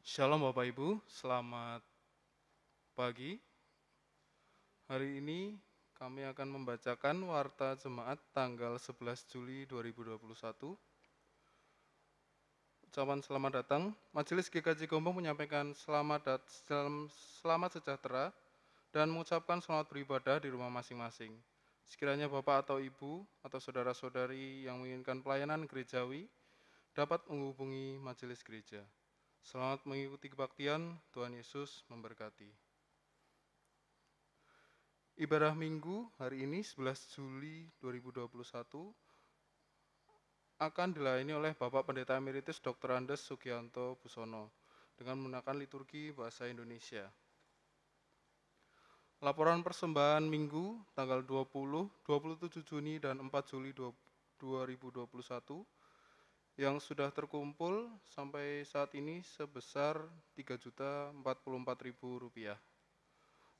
Shalom Bapak Ibu, selamat pagi. Hari ini kami akan membacakan Warta Jemaat tanggal 11 Juli 2021. Ucapan selamat datang. Majelis GKJ Gombong menyampaikan selamat sejahtera dan mengucapkan selamat beribadah di rumah masing-masing. Sekiranya Bapak atau Ibu atau saudara-saudari yang menginginkan pelayanan gerejawi dapat menghubungi majelis gereja. Selamat mengikuti kebaktian, Tuhan Yesus memberkati. Ibadah Minggu hari ini 11 Juli 2021 akan dilayani oleh Bapak Pendeta Emeritus Dr. Andes Sugianto Busono dengan menggunakan liturgi bahasa Indonesia. Laporan persembahan Minggu tanggal 20, 27 Juni dan 4 Juli 2021 yang sudah terkumpul sampai saat ini sebesar Rp3.044.000.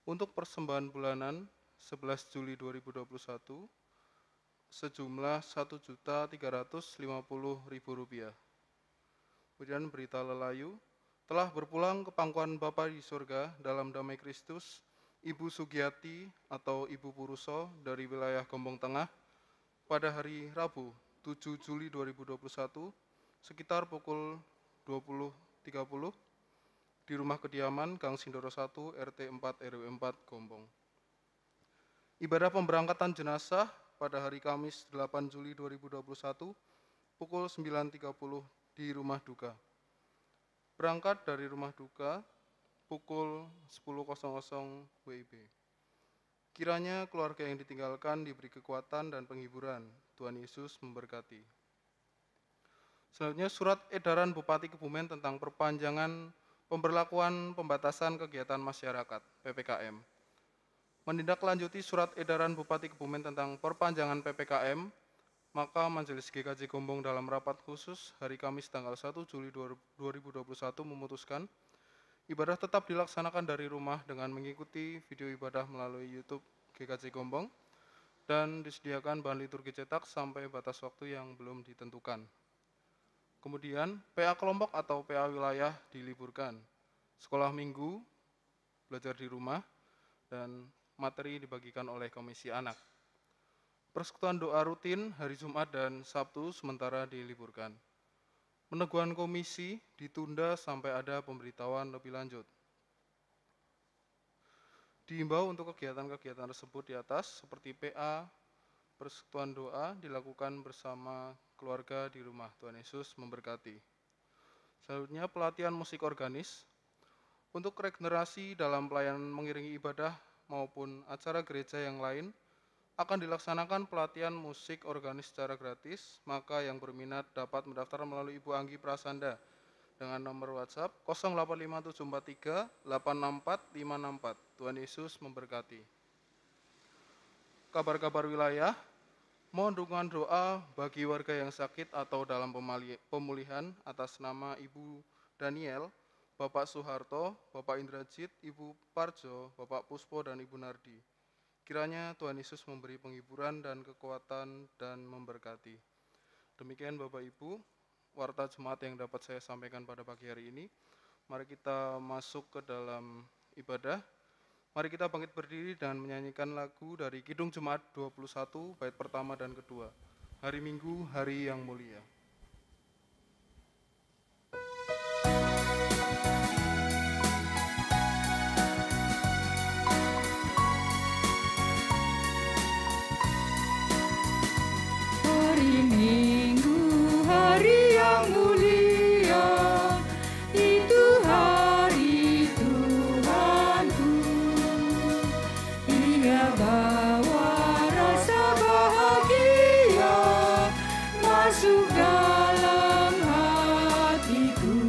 Untuk persembahan bulanan 11 Juli 2021 sejumlah Rp1.350.000. Kemudian berita lelayu, telah berpulang ke pangkuan Bapa di surga dalam damai Kristus, Ibu Sugiyati atau Ibu Puruso dari wilayah Gombong Tengah pada hari Rabu 7 Juli 2021 sekitar pukul 20.30 di rumah kediaman Gang Sindoro 1 RT 4 RW 4 Gombong. Ibadah pemberangkatan jenazah pada hari Kamis 8 Juli 2021 pukul 9.30 di rumah duka. Berangkat dari rumah duka pukul 10.00 WIB. Kiranya keluarga yang ditinggalkan diberi kekuatan dan penghiburan. Tuhan Yesus memberkati. Selanjutnya surat edaran Bupati Kebumen tentang perpanjangan pemberlakuan pembatasan kegiatan masyarakat (PPKM). Menindaklanjuti surat edaran Bupati Kebumen tentang perpanjangan PPKM, maka Majelis GKJ Gombong dalam rapat khusus hari Kamis tanggal 1 Juli 2021 memutuskan ibadah tetap dilaksanakan dari rumah dengan mengikuti video ibadah melalui YouTube GKJ Gombong dan disediakan bahan liturgi cetak sampai batas waktu yang belum ditentukan. Kemudian, PA kelompok atau PA wilayah diliburkan. Sekolah minggu, belajar di rumah, dan materi dibagikan oleh Komisi Anak. Persekutuan doa rutin hari Jumat dan Sabtu sementara diliburkan. Peneguhan komisi ditunda sampai ada pemberitahuan lebih lanjut. Diimbau untuk kegiatan-kegiatan tersebut di atas seperti PA, persekutuan doa dilakukan bersama keluarga di rumah. Tuhan Yesus memberkati. Selanjutnya pelatihan musik organis. Untuk regenerasi dalam pelayanan mengiringi ibadah maupun acara gereja yang lain akan dilaksanakan pelatihan musik organis secara gratis, maka yang berminat dapat mendaftar melalui Ibu Anggi Prasanda dengan nomor WhatsApp 085743864564. Tuhan Yesus memberkati. Kabar-kabar wilayah, mohon dukungan doa bagi warga yang sakit atau dalam pemulihan atas nama Ibu Daniel, Bapak Soeharto, Bapak Indrajit, Ibu Parjo, Bapak Puspo, dan Ibu Nardi. Kiranya Tuhan Yesus memberi penghiburan dan kekuatan dan memberkati. Demikian Bapak Ibu, warta jemaat yang dapat saya sampaikan pada pagi hari ini. Mari kita masuk ke dalam ibadah. Mari kita bangkit berdiri dan menyanyikan lagu dari Kidung Jemaat 21, bait pertama dan kedua. Hari Minggu, hari yang mulia. Hari Minggu, hari yang mulia, itu hari Tuhanku. Ia bawa rasa bahagia masuk dalam hatiku.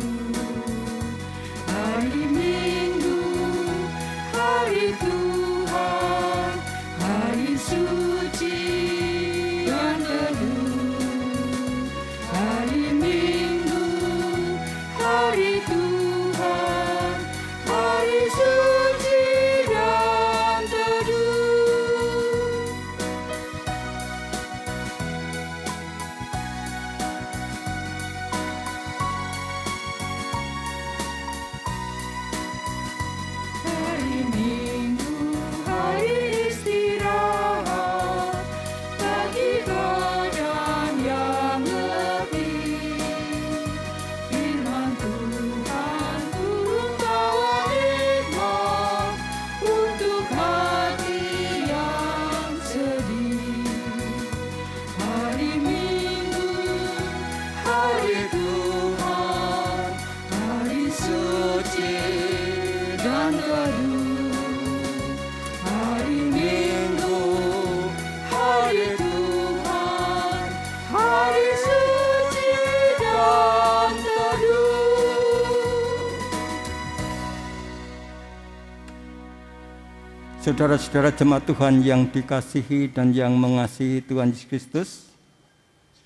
Saudara-saudara jemaat Tuhan yang dikasihi dan yang mengasihi Tuhan Yesus Kristus,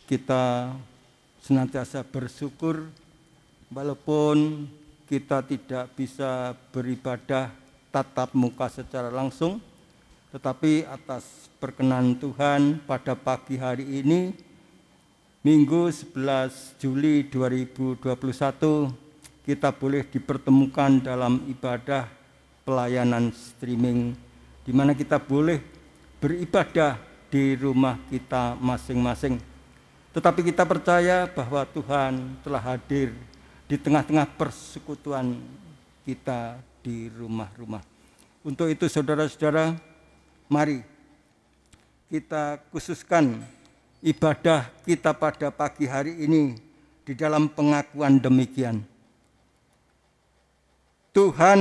kita senantiasa bersyukur walaupun kita tidak bisa beribadah tatap muka secara langsung, tetapi atas perkenan Tuhan pada pagi hari ini, Minggu 11 Juli 2021, kita boleh dipertemukan dalam ibadah pelayanan streaming, di mana kita boleh beribadah di rumah kita masing-masing. Tetapi kita percaya bahwa Tuhan telah hadir di tengah-tengah persekutuan kita di rumah-rumah. Untuk itu saudara-saudara, mari kita khususkan ibadah kita pada pagi hari ini di dalam pengakuan demikian. Tuhan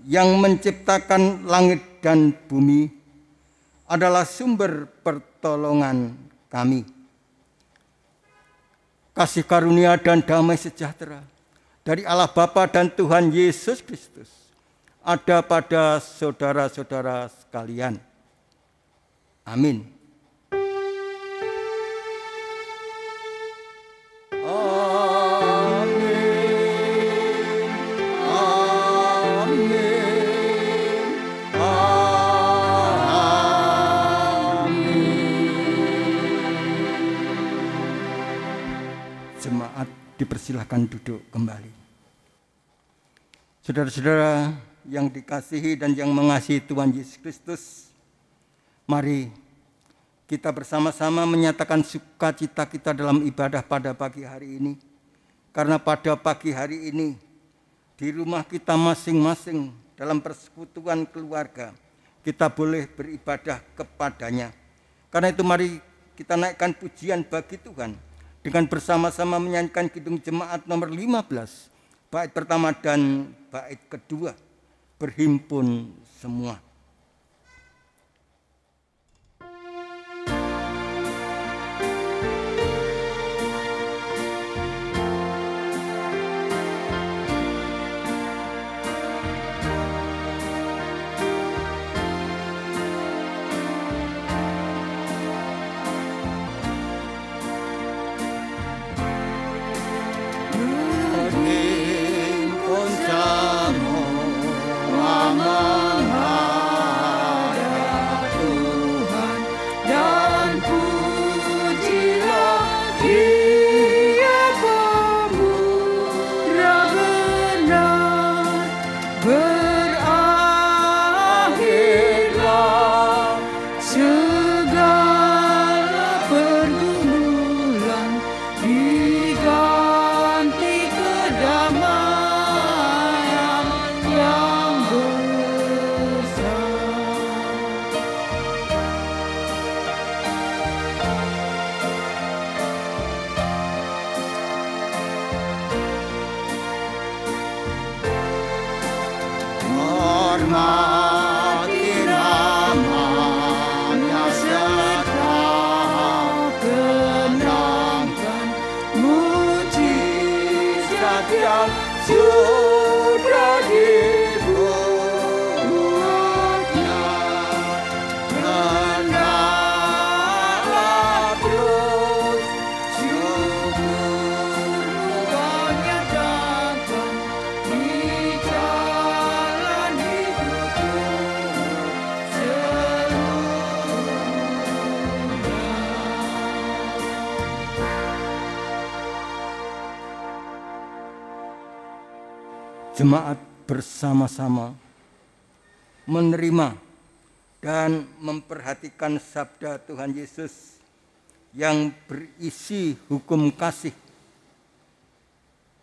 yang menciptakan langit dan bumi adalah sumber pertolongan kami. Kasih karunia dan damai sejahtera dari Allah Bapa dan Tuhan Yesus Kristus ada pada saudara-saudara sekalian. Amin. Jemaat dipersilahkan duduk kembali. Saudara-saudara yang dikasihi dan yang mengasihi Tuhan Yesus Kristus, mari kita bersama-sama menyatakan sukacita kita dalam ibadah pada pagi hari ini. Karena pada pagi hari ini, di rumah kita masing-masing dalam persekutuan keluarga, kita boleh beribadah kepadanya. Karena itu mari kita naikkan pujian bagi Tuhan dengan bersama-sama menyanyikan Kidung Jemaat nomor 15, bait pertama dan bait kedua, berhimpun semua. Jemaat bersama-sama menerima dan memperhatikan sabda Tuhan Yesus yang berisi hukum kasih.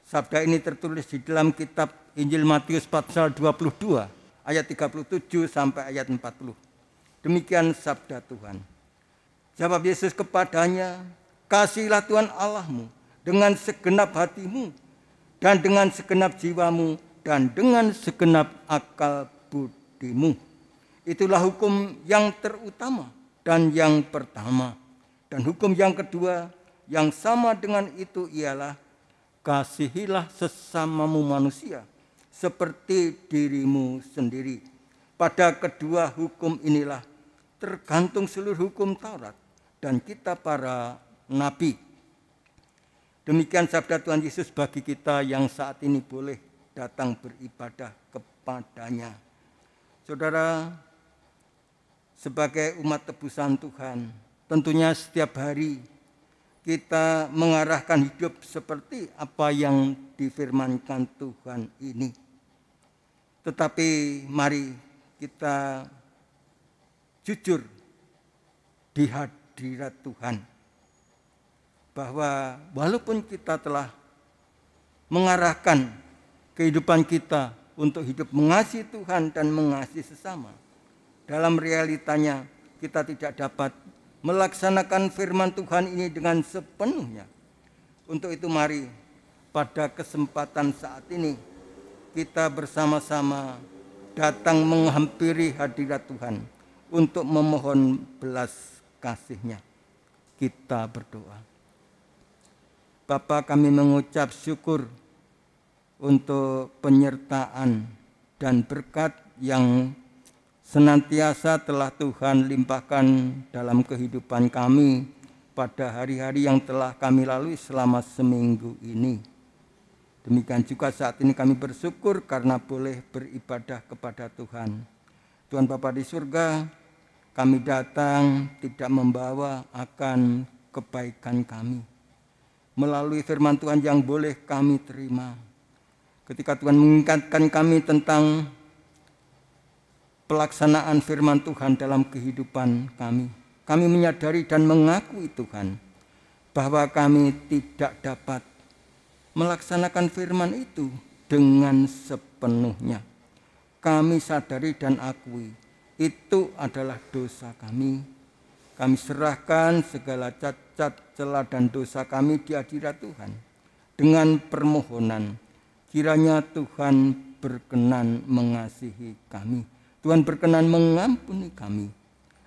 Sabda ini tertulis di dalam kitab Injil Matius pasal 22 ayat 37 sampai ayat 40. Demikian sabda Tuhan. Jawab Yesus kepadanya, "Kasihilah Tuhan Allahmu dengan segenap hatimu dan dengan segenap jiwamu dan dengan segenap akal budimu. Itulah hukum yang terutama dan yang pertama. Dan hukum yang kedua yang sama dengan itu ialah kasihilah sesamamu manusia seperti dirimu sendiri. Pada kedua hukum inilah tergantung seluruh hukum Taurat dan kita para nabi. Demikian sabda Tuhan Yesus bagi kita yang saat ini boleh datang beribadah kepadanya. Saudara, sebagai umat tebusan Tuhan, tentunya setiap hari kita mengarahkan hidup seperti apa yang difirmankan Tuhan ini. Tetapi mari kita jujur di hadirat Tuhan, bahwa walaupun kita telah mengarahkan kehidupan kita untuk hidup mengasihi Tuhan dan mengasihi sesama, dalam realitanya kita tidak dapat melaksanakan firman Tuhan ini dengan sepenuhnya. Untuk itu mari pada kesempatan saat ini kita bersama-sama datang menghampiri hadirat Tuhan untuk memohon belas kasih-Nya. Kita berdoa. Bapa, kami mengucap syukur untuk penyertaan dan berkat yang senantiasa telah Tuhan limpahkan dalam kehidupan kami pada hari-hari yang telah kami lalui selama seminggu ini. Demikian juga saat ini kami bersyukur karena boleh beribadah kepada Tuhan. Tuhan Bapa di surga, kami datang tidak membawa akan kebaikan kami. Melalui firman Tuhan yang boleh kami terima. Ketika Tuhan mengingatkan kami tentang pelaksanaan firman Tuhan dalam kehidupan kami, kami menyadari dan mengakui Tuhan bahwa kami tidak dapat melaksanakan firman itu dengan sepenuhnya. Kami sadari dan akui itu adalah dosa kami. Kami serahkan segala cacat, celah dan dosa kami di hadirat Tuhan dengan permohonan kiranya Tuhan berkenan mengasihi kami. Tuhan berkenan mengampuni kami,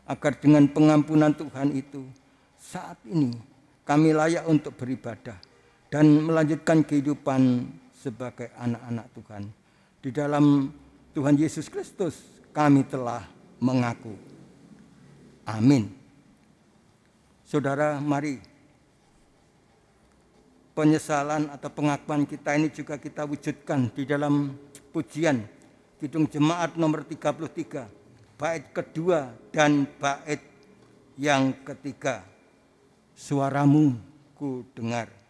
agar dengan pengampunan Tuhan itu saat ini kami layak untuk beribadah dan melanjutkan kehidupan sebagai anak-anak Tuhan. Di dalam Tuhan Yesus Kristus kami telah mengaku. Amin. Saudara, mari penyesalan atau pengakuan kita ini juga kita wujudkan di dalam pujian Kidung Jemaat nomor 33, bait kedua dan bait yang ketiga. Suaramu ku dengar.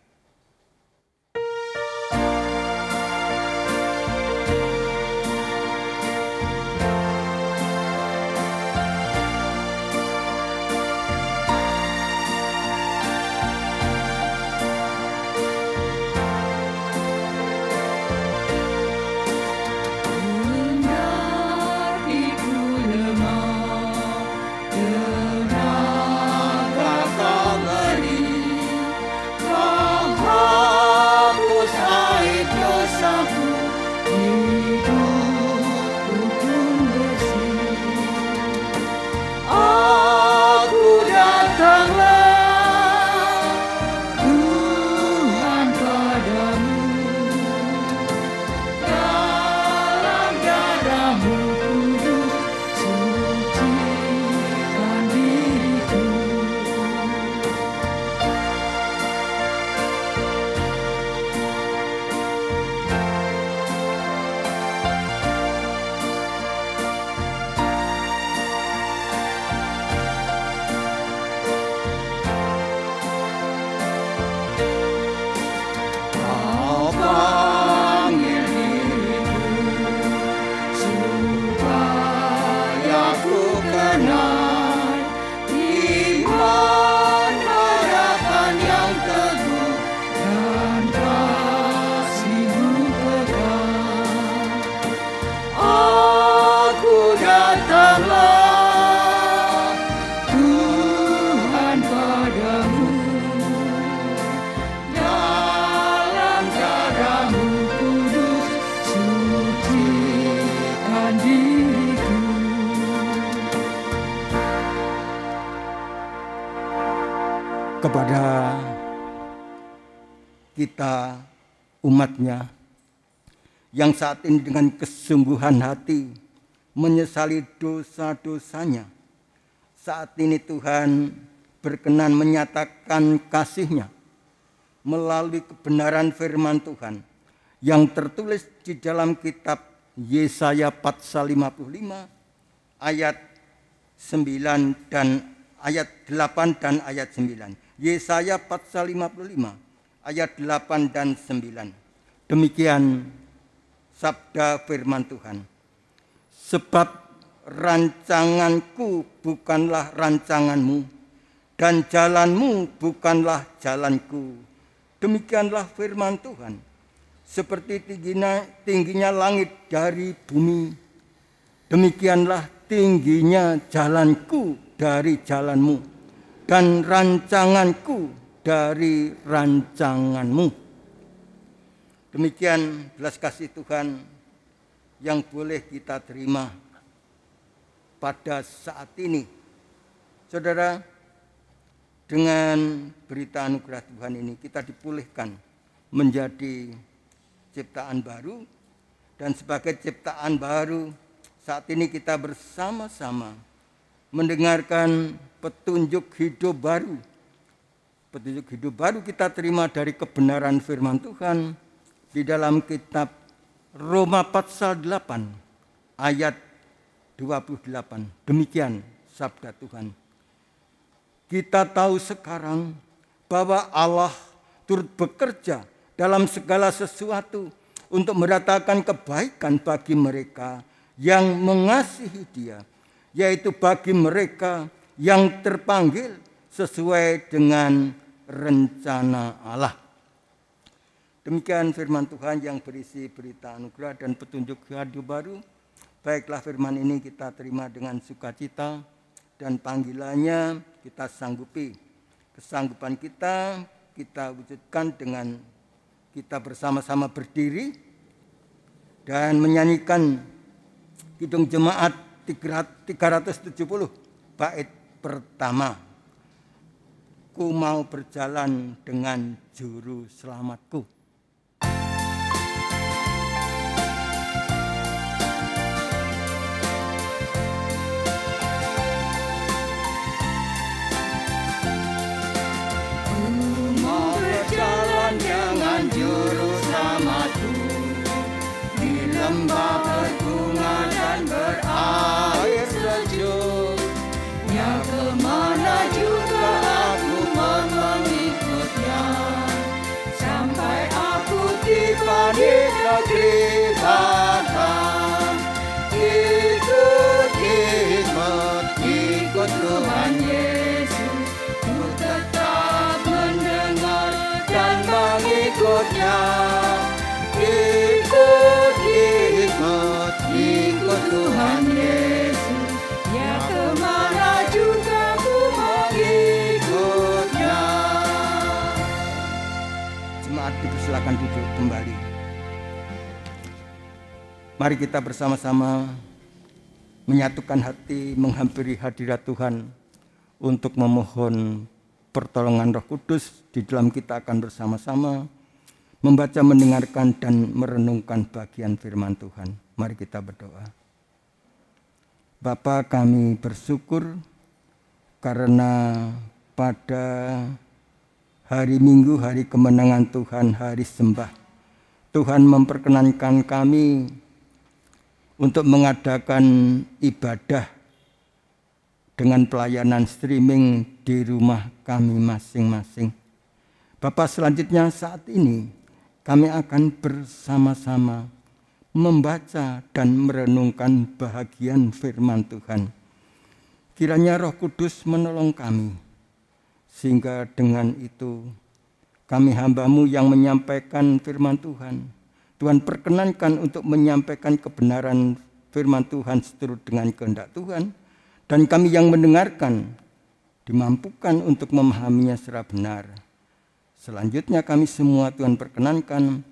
Kepada kita umatnya yang saat ini dengan kesungguhan hati menyesali dosa-dosanya. Saat ini Tuhan berkenan menyatakan kasih-Nya melalui kebenaran firman Tuhan yang tertulis di dalam kitab Yesaya pasal 55 ayat 9 dan ayat 8 dan ayat 9. Yesaya pasal 55 ayat 8 dan 9. Demikian sabda firman Tuhan. Sebab rancanganku bukanlah rancanganmu, dan jalanmu bukanlah jalanku. Demikianlah firman Tuhan. Seperti tingginya langit dari bumi, demikianlah tingginya jalanku dari jalanmu, dan rancanganku dari rancanganmu. Demikian belas kasih Tuhan yang boleh kita terima pada saat ini. Saudara, dengan berita anugerah Tuhan ini kita dipulihkan menjadi ciptaan baru, dan sebagai ciptaan baru saat ini kita bersama-sama mendengarkan petunjuk hidup baru. Petunjuk hidup baru kita terima dari kebenaran firman Tuhan di dalam kitab Roma pasal 8 ayat 28. Demikian sabda Tuhan. Kita tahu sekarang bahwa Allah turut bekerja dalam segala sesuatu untuk meratakan kebaikan bagi mereka yang mengasihi Dia, yaitu bagi mereka yang terpanggil sesuai dengan rencana Allah. Demikian firman Tuhan yang berisi berita anugerah dan petunjuk hidup baru. Baiklah, firman ini kita terima dengan sukacita, dan panggilannya kita sanggupi. Kesanggupan kita wujudkan dengan kita bersama-sama berdiri dan menyanyikan Kidung Jemaat 370 bait pertama. Ku mau berjalan dengan juru selamatku. Lembah berbunga dan berair sejuk, ya kemana juga aku mau mengikutnya, sampai aku tiba di negeri Batam. Ikut Tuhan Yesus, ku tetap mendengar dan mengikutnya. Ikut Tuhan Yesus, ya kemana juga ku mengikutnya. Jemaat dipersilakan duduk kembali. Mari kita bersama-sama menyatukan hati menghampiri hadirat Tuhan untuk memohon pertolongan Roh Kudus. Di dalam kita akan bersama-sama membaca, mendengarkan, dan merenungkan bagian firman Tuhan. Mari kita berdoa. Bapa, kami bersyukur karena pada hari Minggu, hari kemenangan Tuhan, hari sembah, Tuhan memperkenankan kami untuk mengadakan ibadah dengan pelayanan streaming di rumah kami masing-masing. Bapa, selanjutnya saat ini kami akan bersama-sama membaca dan merenungkan bahagian firman Tuhan. Kiranya Roh Kudus menolong kami, sehingga dengan itu kami hamba-Mu yang menyampaikan firman Tuhan, Tuhan perkenankan untuk menyampaikan kebenaran firman Tuhan seturut dengan kehendak Tuhan, dan kami yang mendengarkan dimampukan untuk memahaminya secara benar. Selanjutnya kami semua Tuhan perkenankan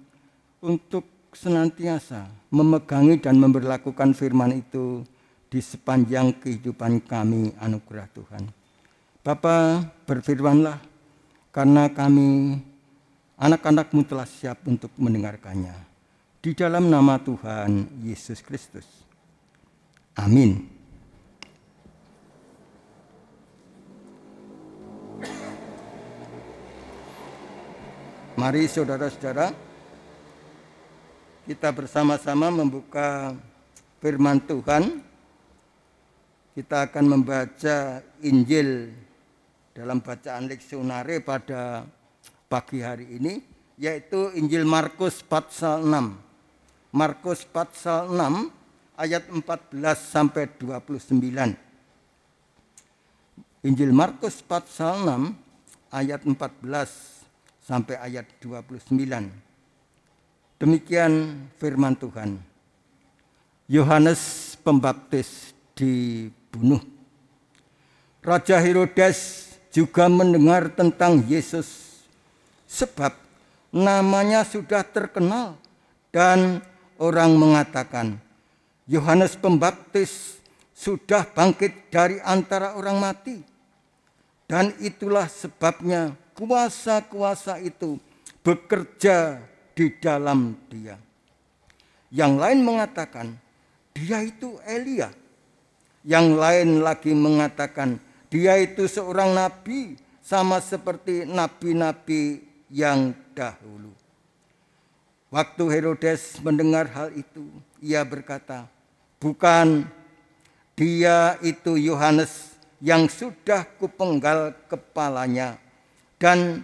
untuk senantiasa memegangi dan memberlakukan firman itu di sepanjang kehidupan kami, anugerah Tuhan. Bapa, berfirmanlah, karena kami anak-anak-Mu telah siap untuk mendengarkannya. Di dalam nama Tuhan Yesus Kristus. Amin. Mari saudara-saudara, kita bersama-sama membuka firman Tuhan. Kita akan membaca Injil dalam bacaan leksionare pada pagi hari ini, yaitu Injil Markus pasal 6. Markus pasal 6 ayat 14 sampai 29. Injil Markus pasal 6 ayat 14 sampai ayat 29. Demikian firman Tuhan. Yohanes Pembaptis dibunuh. Raja Herodes juga mendengar tentang Yesus, sebab namanya sudah terkenal dan orang mengatakan, Yohanes Pembaptis sudah bangkit dari antara orang mati. Dan itulah sebabnya kuasa-kuasa itu bekerja di dalam dia. Yang lain mengatakan, dia itu Elia. Yang lain lagi mengatakan, dia itu seorang nabi, sama seperti nabi-nabi yang dahulu. Waktu Herodes mendengar hal itu, ia berkata, bukan, dia itu Yohanes yang sudah kupenggal kepalanya dan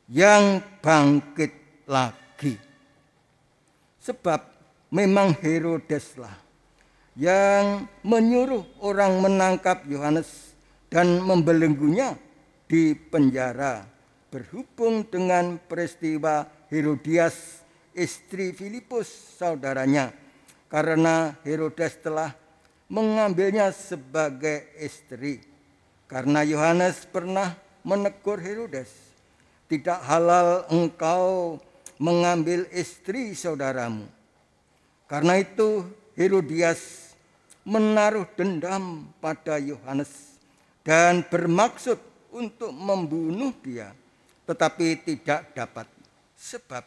yang bangkit lagi. Sebab memang Herodeslah yang menyuruh orang menangkap Yohanes dan membelenggunya di penjara berhubung dengan peristiwa Herodias, istri Filipus saudaranya, karena Herodes telah mengambilnya sebagai istri. Karena Yohanes pernah menegur Herodes, tidak halal engkau mengambil istri saudaramu. Karena itu Herodias menaruh dendam pada Yohanes dan bermaksud untuk membunuh dia, tetapi tidak dapat, sebab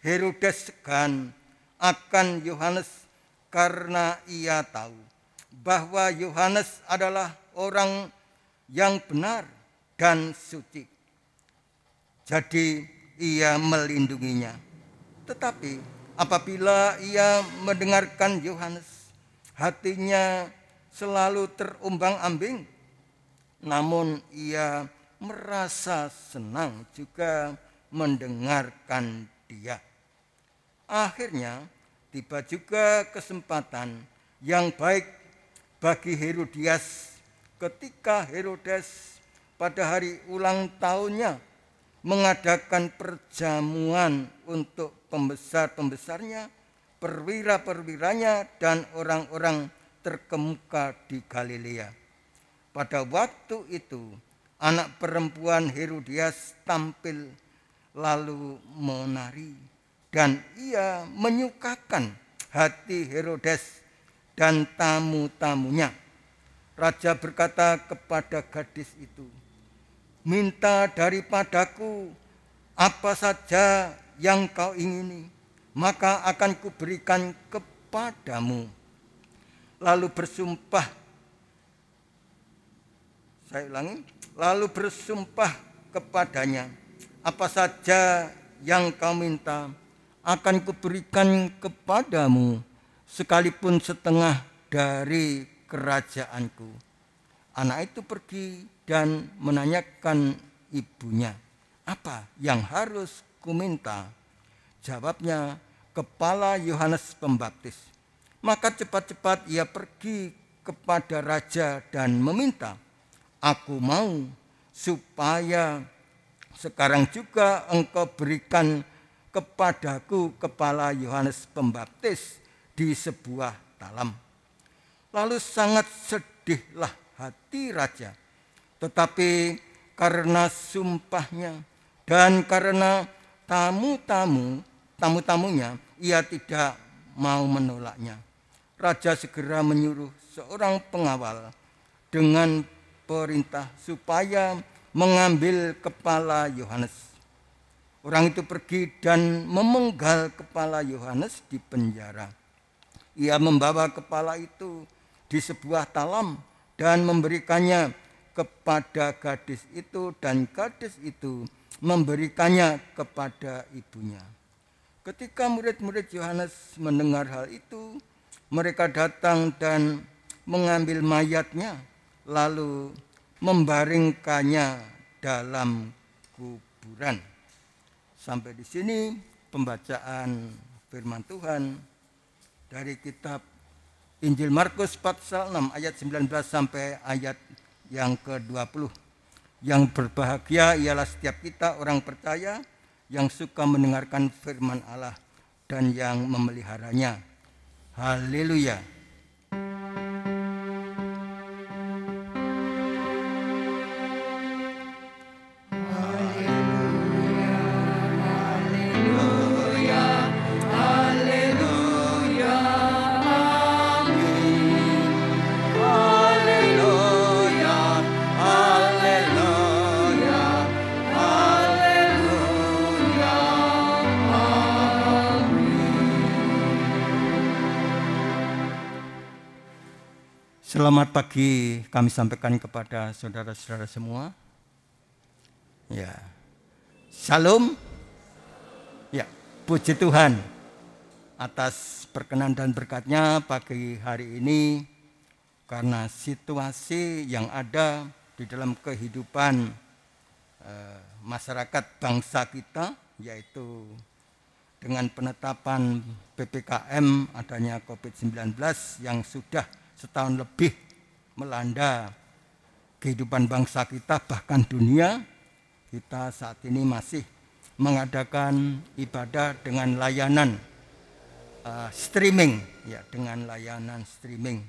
Herodes segan akan Yohanes karena ia tahu bahwa Yohanes adalah orang yang benar dan suci. Jadi ia melindunginya. Tetapi apabila ia mendengarkan Yohanes, hatinya selalu terombang-ambing. Namun ia merasa senang juga mendengarkan dia. Akhirnya tiba juga kesempatan yang baik bagi Herodias ketika Herodes pada hari ulang tahunnya mengadakan perjamuan untuk pembesar-pembesarnya, perwira-perwiranya, dan orang-orang terkemuka di Galilea. Pada waktu itu, anak perempuan Herodias tampil lalu menari, dan ia menyukakan hati Herodes dan tamu-tamunya. Raja berkata kepada gadis itu, minta daripadaku apa saja yang kau ingini, maka akan kuberikan kepadamu. Lalu bersumpah, saya ulangi, lalu bersumpah kepadanya, apa saja yang kau minta akan kuberikan kepadamu, sekalipun setengah dari kerajaanku. Anak itu pergi dan menanyakan ibunya, apa yang harus kuminta? Jawabnya, kepala Yohanes Pembaptis. Maka cepat-cepat ia pergi kepada raja dan meminta, aku mau supaya sekarang juga engkau berikan kepadaku kepala Yohanes Pembaptis di sebuah talam. Lalu sangat sedihlah hati raja, tetapi karena sumpahnya dan karena tamu-tamunya, ia tidak mau menolaknya. Raja segera menyuruh seorang pengawal dengan perintah supaya mengambil kepala Yohanes. Orang itu pergi dan memenggal kepala Yohanes di penjara. Ia membawa kepala itu di sebuah talam dan memberikannya kepada gadis itu, dan gadis itu memberikannya kepada ibunya. Ketika murid-murid Yohanes mendengar hal itu, mereka datang dan mengambil mayatnya, lalu membaringkannya dalam kuburan. Sampai di sini pembacaan firman Tuhan dari kitab Injil Markus pasal 6 ayat 19 sampai ayat yang ke-20. Yang berbahagia ialah setiap kita orang percaya yang suka mendengarkan firman Allah dan yang memeliharanya. Haleluya. Selamat pagi kami sampaikan kepada saudara-saudara semua. Ya. Shalom. Ya, puji Tuhan atas perkenan dan berkat-Nya pagi hari ini, karena situasi yang ada di dalam kehidupan masyarakat bangsa kita, yaitu dengan penetapan PPKM, adanya COVID-19 yang sudah setahun lebih melanda kehidupan bangsa kita, bahkan dunia. Kita saat ini masih mengadakan ibadah dengan layanan streaming, ya, dengan layanan streaming.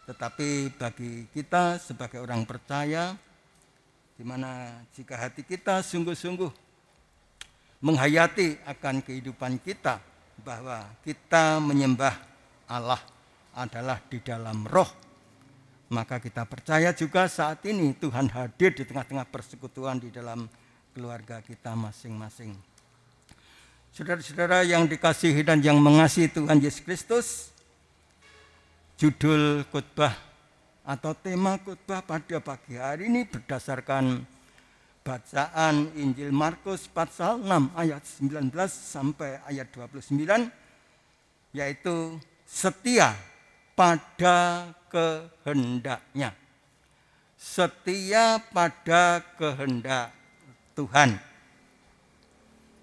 Tetapi bagi kita sebagai orang percaya, di mana jika hati kita sungguh-sungguh menghayati akan kehidupan kita, bahwa kita menyembah Allah adalah di dalam roh, maka kita percaya juga saat ini Tuhan hadir di tengah-tengah persekutuan di dalam keluarga kita masing-masing. Saudara-saudara yang dikasihi dan yang mengasihi Tuhan Yesus Kristus, judul khotbah atau tema khotbah pada pagi hari ini berdasarkan bacaan Injil Markus pasal 6 ayat 19 sampai ayat 29, yaitu setia pada kehendaknya. Setia pada kehendak Tuhan.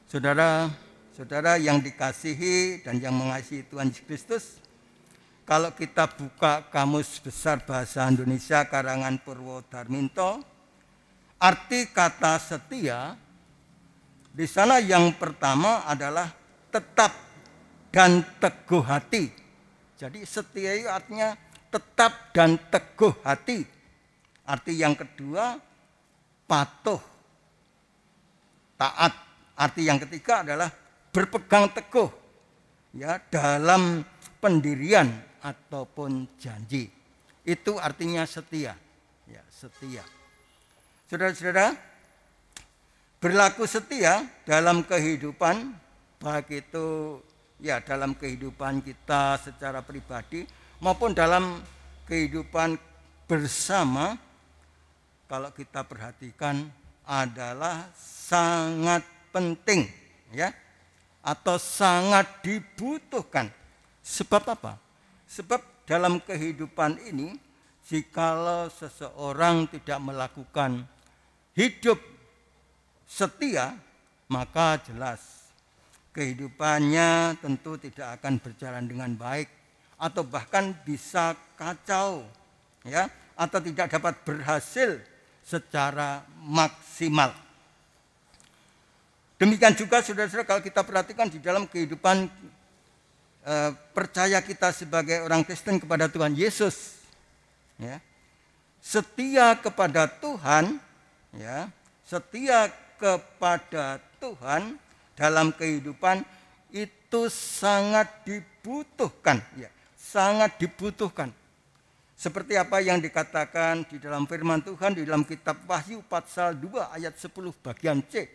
Saudara-saudara yang dikasihi dan yang mengasihi Tuhan Yesus Kristus, kalau kita buka Kamus Besar Bahasa Indonesia karangan Purwodarminto, arti kata setia di sana yang pertama adalah tetap dan teguh hati. Jadi setia itu artinya tetap dan teguh hati. Arti yang kedua patuh, taat. Arti yang ketiga adalah berpegang teguh, ya, dalam pendirian ataupun janji. Itu artinya setia. Ya, setia. Saudara-saudara, berlaku setia dalam kehidupan, baik itu ya dalam kehidupan kita secara pribadi maupun dalam kehidupan bersama, kalau kita perhatikan adalah sangat penting, ya, atau sangat dibutuhkan. Sebab apa? Sebab dalam kehidupan ini, jikalau seseorang tidak melakukan hidup setia, maka jelas kehidupannya tentu tidak akan berjalan dengan baik, atau bahkan bisa kacau, ya, atau tidak dapat berhasil secara maksimal. Demikian juga saudara-saudara kalau kita perhatikan di dalam kehidupan percaya kita sebagai orang Kristen kepada Tuhan Yesus, ya, setia kepada Tuhan, ya, setia kepada Tuhan dalam kehidupan itu sangat dibutuhkan, ya, sangat dibutuhkan. Seperti apa yang dikatakan di dalam firman Tuhan di dalam kitab Wahyu pasal 2 ayat 10 bagian C.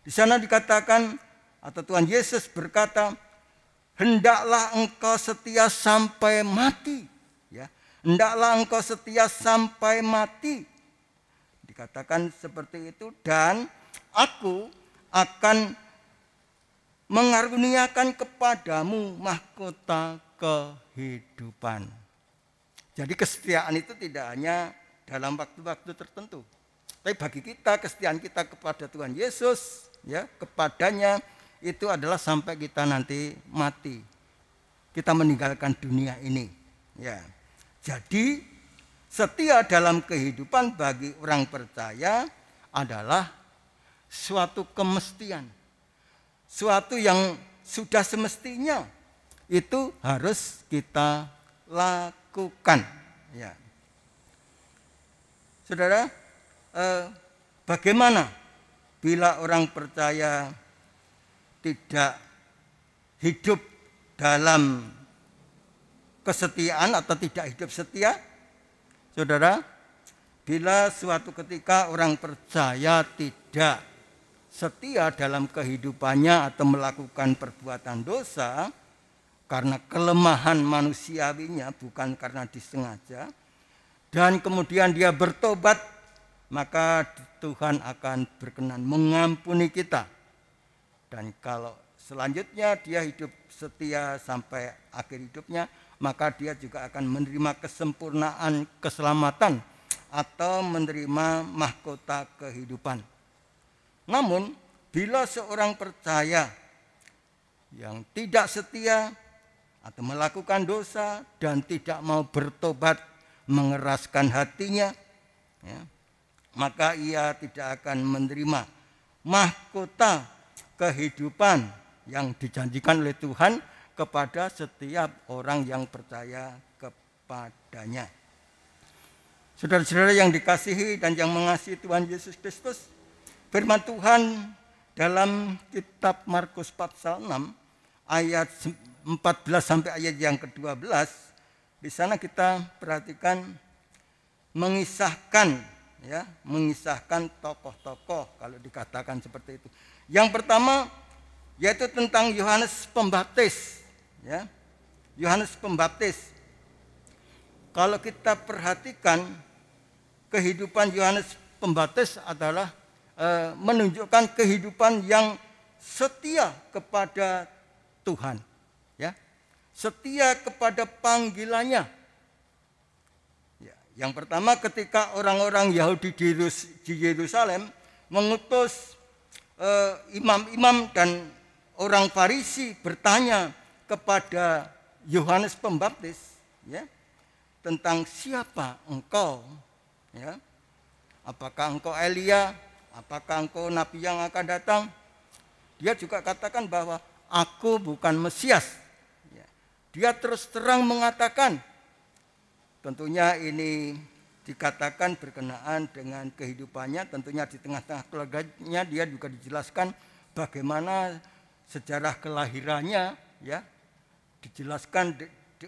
Di sana dikatakan, atau Tuhan Yesus berkata, hendaklah engkau setia sampai mati, ya. hendaklah engkau setia sampai mati. Dikatakan seperti itu, dan aku akan mengaruniakan kepadamu mahkota kehidupan. Jadi kesetiaan itu tidak hanya dalam waktu-waktu tertentu, tapi bagi kita kesetiaan kita kepada Tuhan Yesus, ya, kepadanya itu adalah sampai kita nanti mati, kita meninggalkan dunia ini. Ya, jadi setia dalam kehidupan bagi orang percaya adalah suatu kemestian, suatu yang sudah semestinya itu harus kita lakukan. Ya, saudara, bagaimana bila orang percaya tidak hidup dalam kesetiaan atau tidak hidup setia? Saudara, bila suatu ketika orang percaya tidak setia dalam kehidupannya atau melakukan perbuatan dosa karena kelemahan manusiawinya, bukan karena disengaja, dan kemudian dia bertobat, maka Tuhan akan berkenan mengampuni kita. Dan kalau selanjutnya dia hidup setia sampai akhir hidupnya, maka dia juga akan menerima kesempurnaan keselamatan atau menerima mahkota kehidupan. Namun, bila seorang percaya yang tidak setia atau melakukan dosa dan tidak mau bertobat, mengeraskan hatinya, ya, maka ia tidak akan menerima mahkota kehidupan yang dijanjikan oleh Tuhan kepada setiap orang yang percaya kepadanya. Saudara-saudara yang dikasihi dan yang mengasihi Tuhan Yesus Kristus, firman Tuhan dalam kitab Markus pasal 6 ayat 14 sampai ayat yang ke-12, di sana kita perhatikan mengisahkan tokoh-tokoh, kalau dikatakan seperti itu. Yang pertama yaitu tentang Yohanes Pembaptis, ya. Yohanes Pembaptis. Kalau kita perhatikan kehidupan Yohanes Pembaptis adalah menunjukkan kehidupan yang setia kepada Tuhan, ya. Setia kepada panggilannya. Ya, yang pertama ketika orang-orang Yahudi di Yerusalem mengutus imam-imam dan orang Farisi bertanya kepada Yohanes Pembaptis, ya, tentang siapa engkau, ya, apakah engkau Elia, apakah engkau nabi yang akan datang? Dia juga katakan bahwa aku bukan Mesias. Ya. Dia terus terang mengatakan, tentunya ini dikatakan berkenaan dengan kehidupannya, tentunya di tengah-tengah keluarganya dia juga dijelaskan bagaimana sejarah kelahirannya, ya, dijelaskan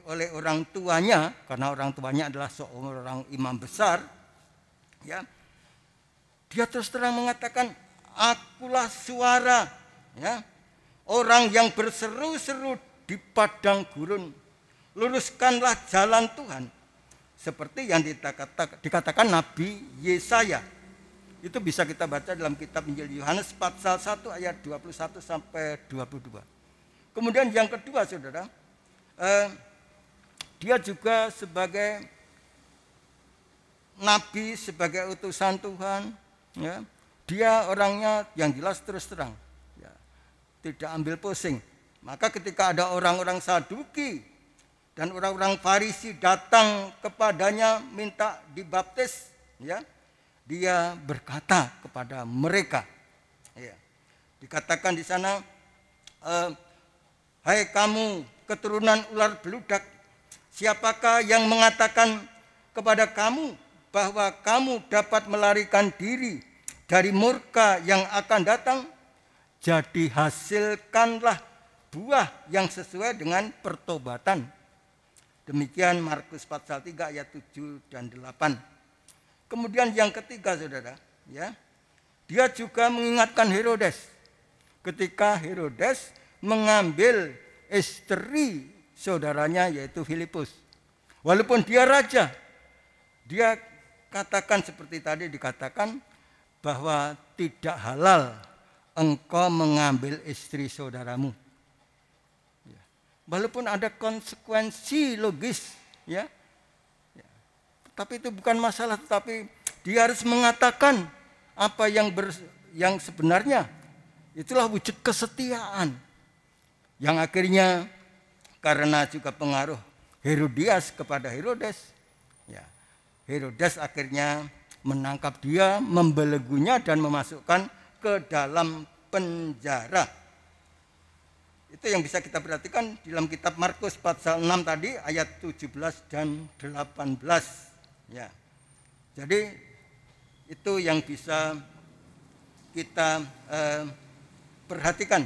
oleh orang tuanya, karena orang tuanya adalah seorang imam besar, ya. Dia terus terang mengatakan, akulah suara, ya, orang yang berseru-seru di padang gurun, luruskanlah jalan Tuhan. Seperti yang dikatakan Nabi Yesaya. Itu bisa kita baca dalam kitab Injil Yohanes pasal 1 ayat 21 sampai 22. Kemudian yang kedua, saudara, dia juga sebagai nabi, sebagai utusan Tuhan, ya, dia orangnya yang jelas terus terang, ya, tidak ambil pusing. Maka ketika ada orang-orang Saduki dan orang-orang Farisi datang kepadanya minta dibaptis, ya, dia berkata kepada mereka, ya, dikatakan di sana, hai kamu keturunan ular beludak, siapakah yang mengatakan kepada kamu bahwa kamu dapat melarikan diri dari murka yang akan datang? Jadi hasilkanlah buah yang sesuai dengan pertobatan. Demikian Markus pasal 3 ayat 7 dan 8. Kemudian yang ketiga, saudara, ya, dia juga mengingatkan Herodes ketika Herodes mengambil istri saudaranya yaitu Filipus. Walaupun dia raja, dia katakan seperti tadi dikatakan bahwa tidak halal engkau mengambil istri saudaramu. Walaupun ada konsekuensi logis, ya. Tapi itu bukan masalah, tetapi dia harus mengatakan apa yang sebenarnya. Itulah wujud kesetiaan. Yang akhirnya karena juga pengaruh Herodias kepada Herodes, ya, Herodes akhirnya menangkap dia, membelenggunya dan memasukkan ke dalam penjara. Itu yang bisa kita perhatikan di dalam kitab Markus pasal 6 tadi ayat 17 dan 18. Ya. Jadi itu yang bisa kita perhatikan.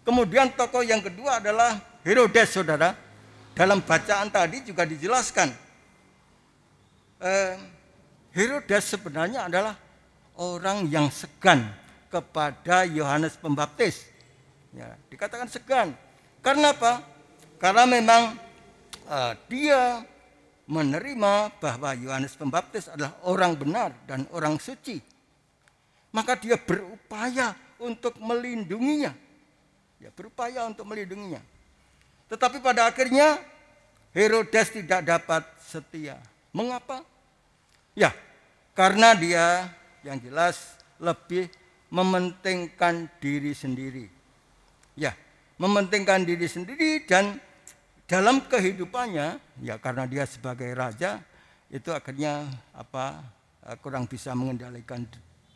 Kemudian tokoh yang kedua adalah Herodes, saudara. Dalam bacaan tadi juga dijelaskan. Herodes sebenarnya adalah orang yang segan kepada Yohanes Pembaptis. Ya, dikatakan segan. Karena apa? Karena memang dia menerima bahwa Yohanes Pembaptis adalah orang benar dan orang suci. Maka dia berupaya untuk melindunginya. Ya, berupaya untuk melindunginya. Tetapi pada akhirnya Herodes tidak dapat setia. Mengapa? Ya, karena dia yang jelas lebih mementingkan diri sendiri. Ya, mementingkan diri sendiri dan dalam kehidupannya, ya karena dia sebagai raja, itu akhirnya kurang bisa mengendalikan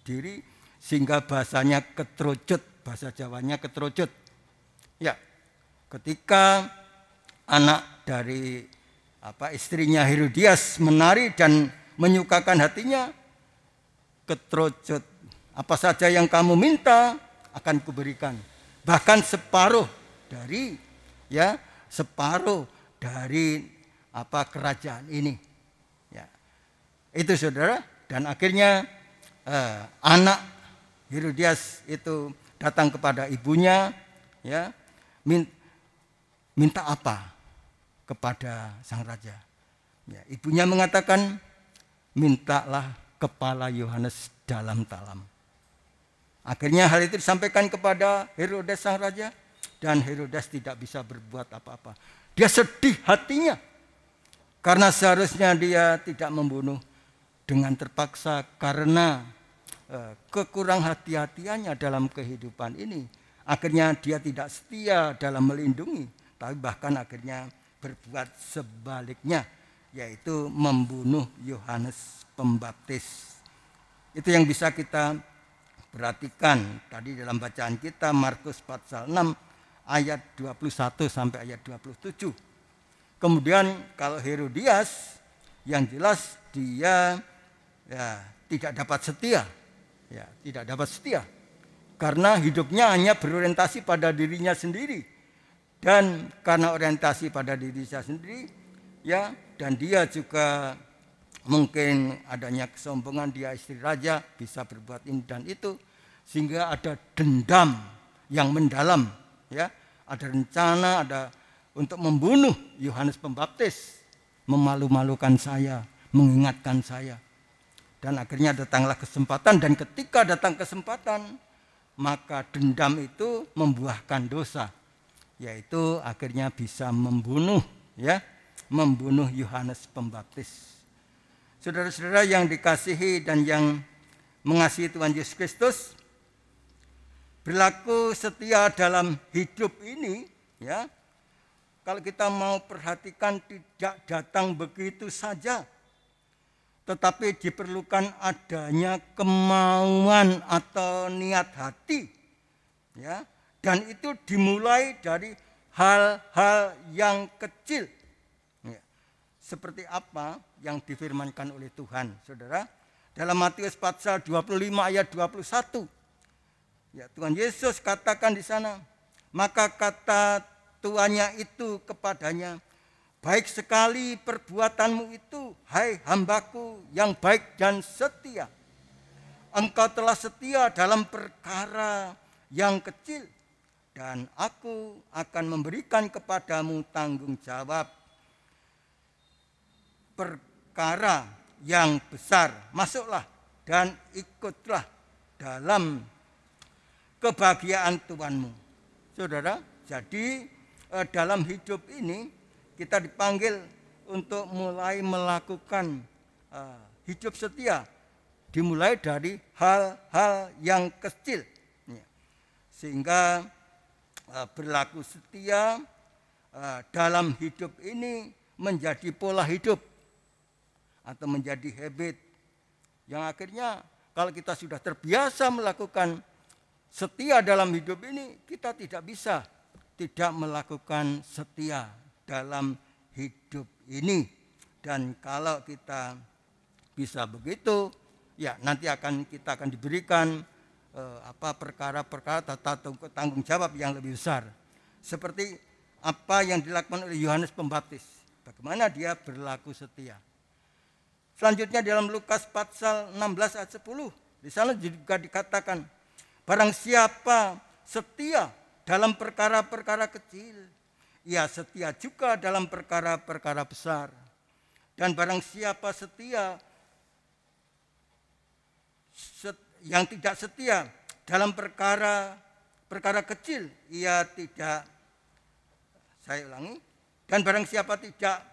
diri sehingga bahasanya keterucut, bahasa Jawanya keterucut. Ya, ketika anak dari istrinya Herodias menari dan menyukakan hatinya, keterucut. Apa saja yang kamu minta akan kuberikan. Bahkan separuh dari kerajaan ini. Ya. Itu saudara, dan akhirnya anak Herodias itu datang kepada ibunya, ya, minta apa kepada sang raja. Ya, ibunya mengatakan, mintalah kepala Yohanes dalam talam. Akhirnya hal itu disampaikan kepada Herodes sang raja, dan Herodes tidak bisa berbuat apa-apa. Dia sedih hatinya karena seharusnya dia tidak membunuh dengan terpaksa karena kekurang hati-hatiannya dalam kehidupan ini. Akhirnya dia tidak setia dalam melindungi, tapi bahkan akhirnya berbuat sebaliknya, yaitu membunuh Yohanes Pembaptis. Itu yang bisa kita perhatikan tadi dalam bacaan kita Markus pasal 6 ayat 21 sampai ayat 27. Kemudian kalau Herodias, yang jelas dia tidak dapat setia. Ya, tidak dapat setia. Karena hidupnya hanya berorientasi pada dirinya sendiri. Dan karena orientasi pada dirinya sendiri, ya, dan dia juga mungkin adanya kesombongan, dia istri raja, bisa berbuat ini dan itu, sehingga ada dendam yang mendalam, ya, ada rencana, ada untuk membunuh Yohanes Pembaptis, memalu-malukan saya, mengingatkan saya. Dan akhirnya datanglah kesempatan, dan ketika datang kesempatan, maka dendam itu membuahkan dosa, yaitu akhirnya bisa membunuh, ya, membunuh Yohanes Pembaptis. Saudara-saudara yang dikasihi dan yang mengasihi Tuhan Yesus Kristus, berlaku setia dalam hidup ini, ya, kalau kita mau perhatikan tidak datang begitu saja, tetapi diperlukan adanya kemauan atau niat hati, ya, dan itu dimulai dari hal-hal yang kecil. Ya. Seperti apa yang difirmankan oleh Tuhan, saudara, dalam Matius pasal 25 ayat 21. Ya, Tuhan Yesus katakan di sana, maka kata tuannya itu kepadanya, baik sekali perbuatanmu itu, hai hambaku yang baik dan setia. Engkau telah setia dalam perkara yang kecil, dan aku akan memberikan kepadamu tanggung jawab perkara yang besar. Masuklah dan ikutlah dalam kebahagiaan Tuhanmu. Saudara, jadi dalam hidup ini kita dipanggil untuk mulai melakukan hidup setia. Dimulai dari hal-hal yang kecil. Sehingga berlaku setia dalam hidup ini menjadi pola hidup atau menjadi habit yang akhirnya kalau kita sudah terbiasa melakukan setia dalam hidup ini, kita tidak bisa tidak melakukan setia dalam hidup ini. Dan kalau kita bisa begitu, ya nanti kita akan diberikan perkara-perkara tanggung jawab yang lebih besar. Seperti apa yang dilakukan oleh Yohanes Pembaptis. Bagaimana dia berlaku setia. Selanjutnya dalam Lukas pasal 16 ayat 10. Di sana juga dikatakan, barang siapa setia dalam perkara-perkara kecil, ia setia juga dalam perkara-perkara besar. Dan barang siapa setia yang tidak setia dalam perkara kecil, ia tidak, saya ulangi, dan barang siapa tidak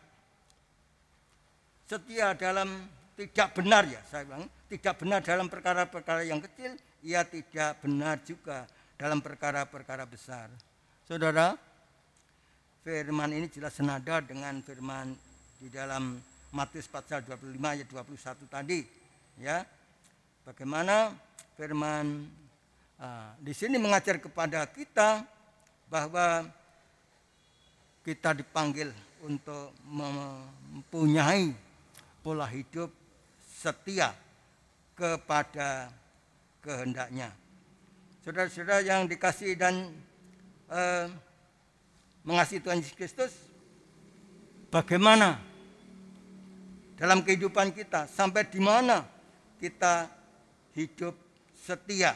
setia dalam tidak benar, ya saya ulangi, tidak benar dalam perkara-perkara yang kecil, ia tidak benar juga dalam perkara-perkara besar. Saudara, firman ini jelas senada dengan firman di dalam Matius pasal 25 ayat 21 tadi, ya. Bagaimana firman di sini mengajar kepada kita bahwa kita dipanggil untuk mempunyai pola hidup setia kepada kehendaknya. Saudara-saudara yang dikasihi dan mengasihi Tuhan Yesus Kristus, bagaimana dalam kehidupan kita, sampai di mana kita hidup setia,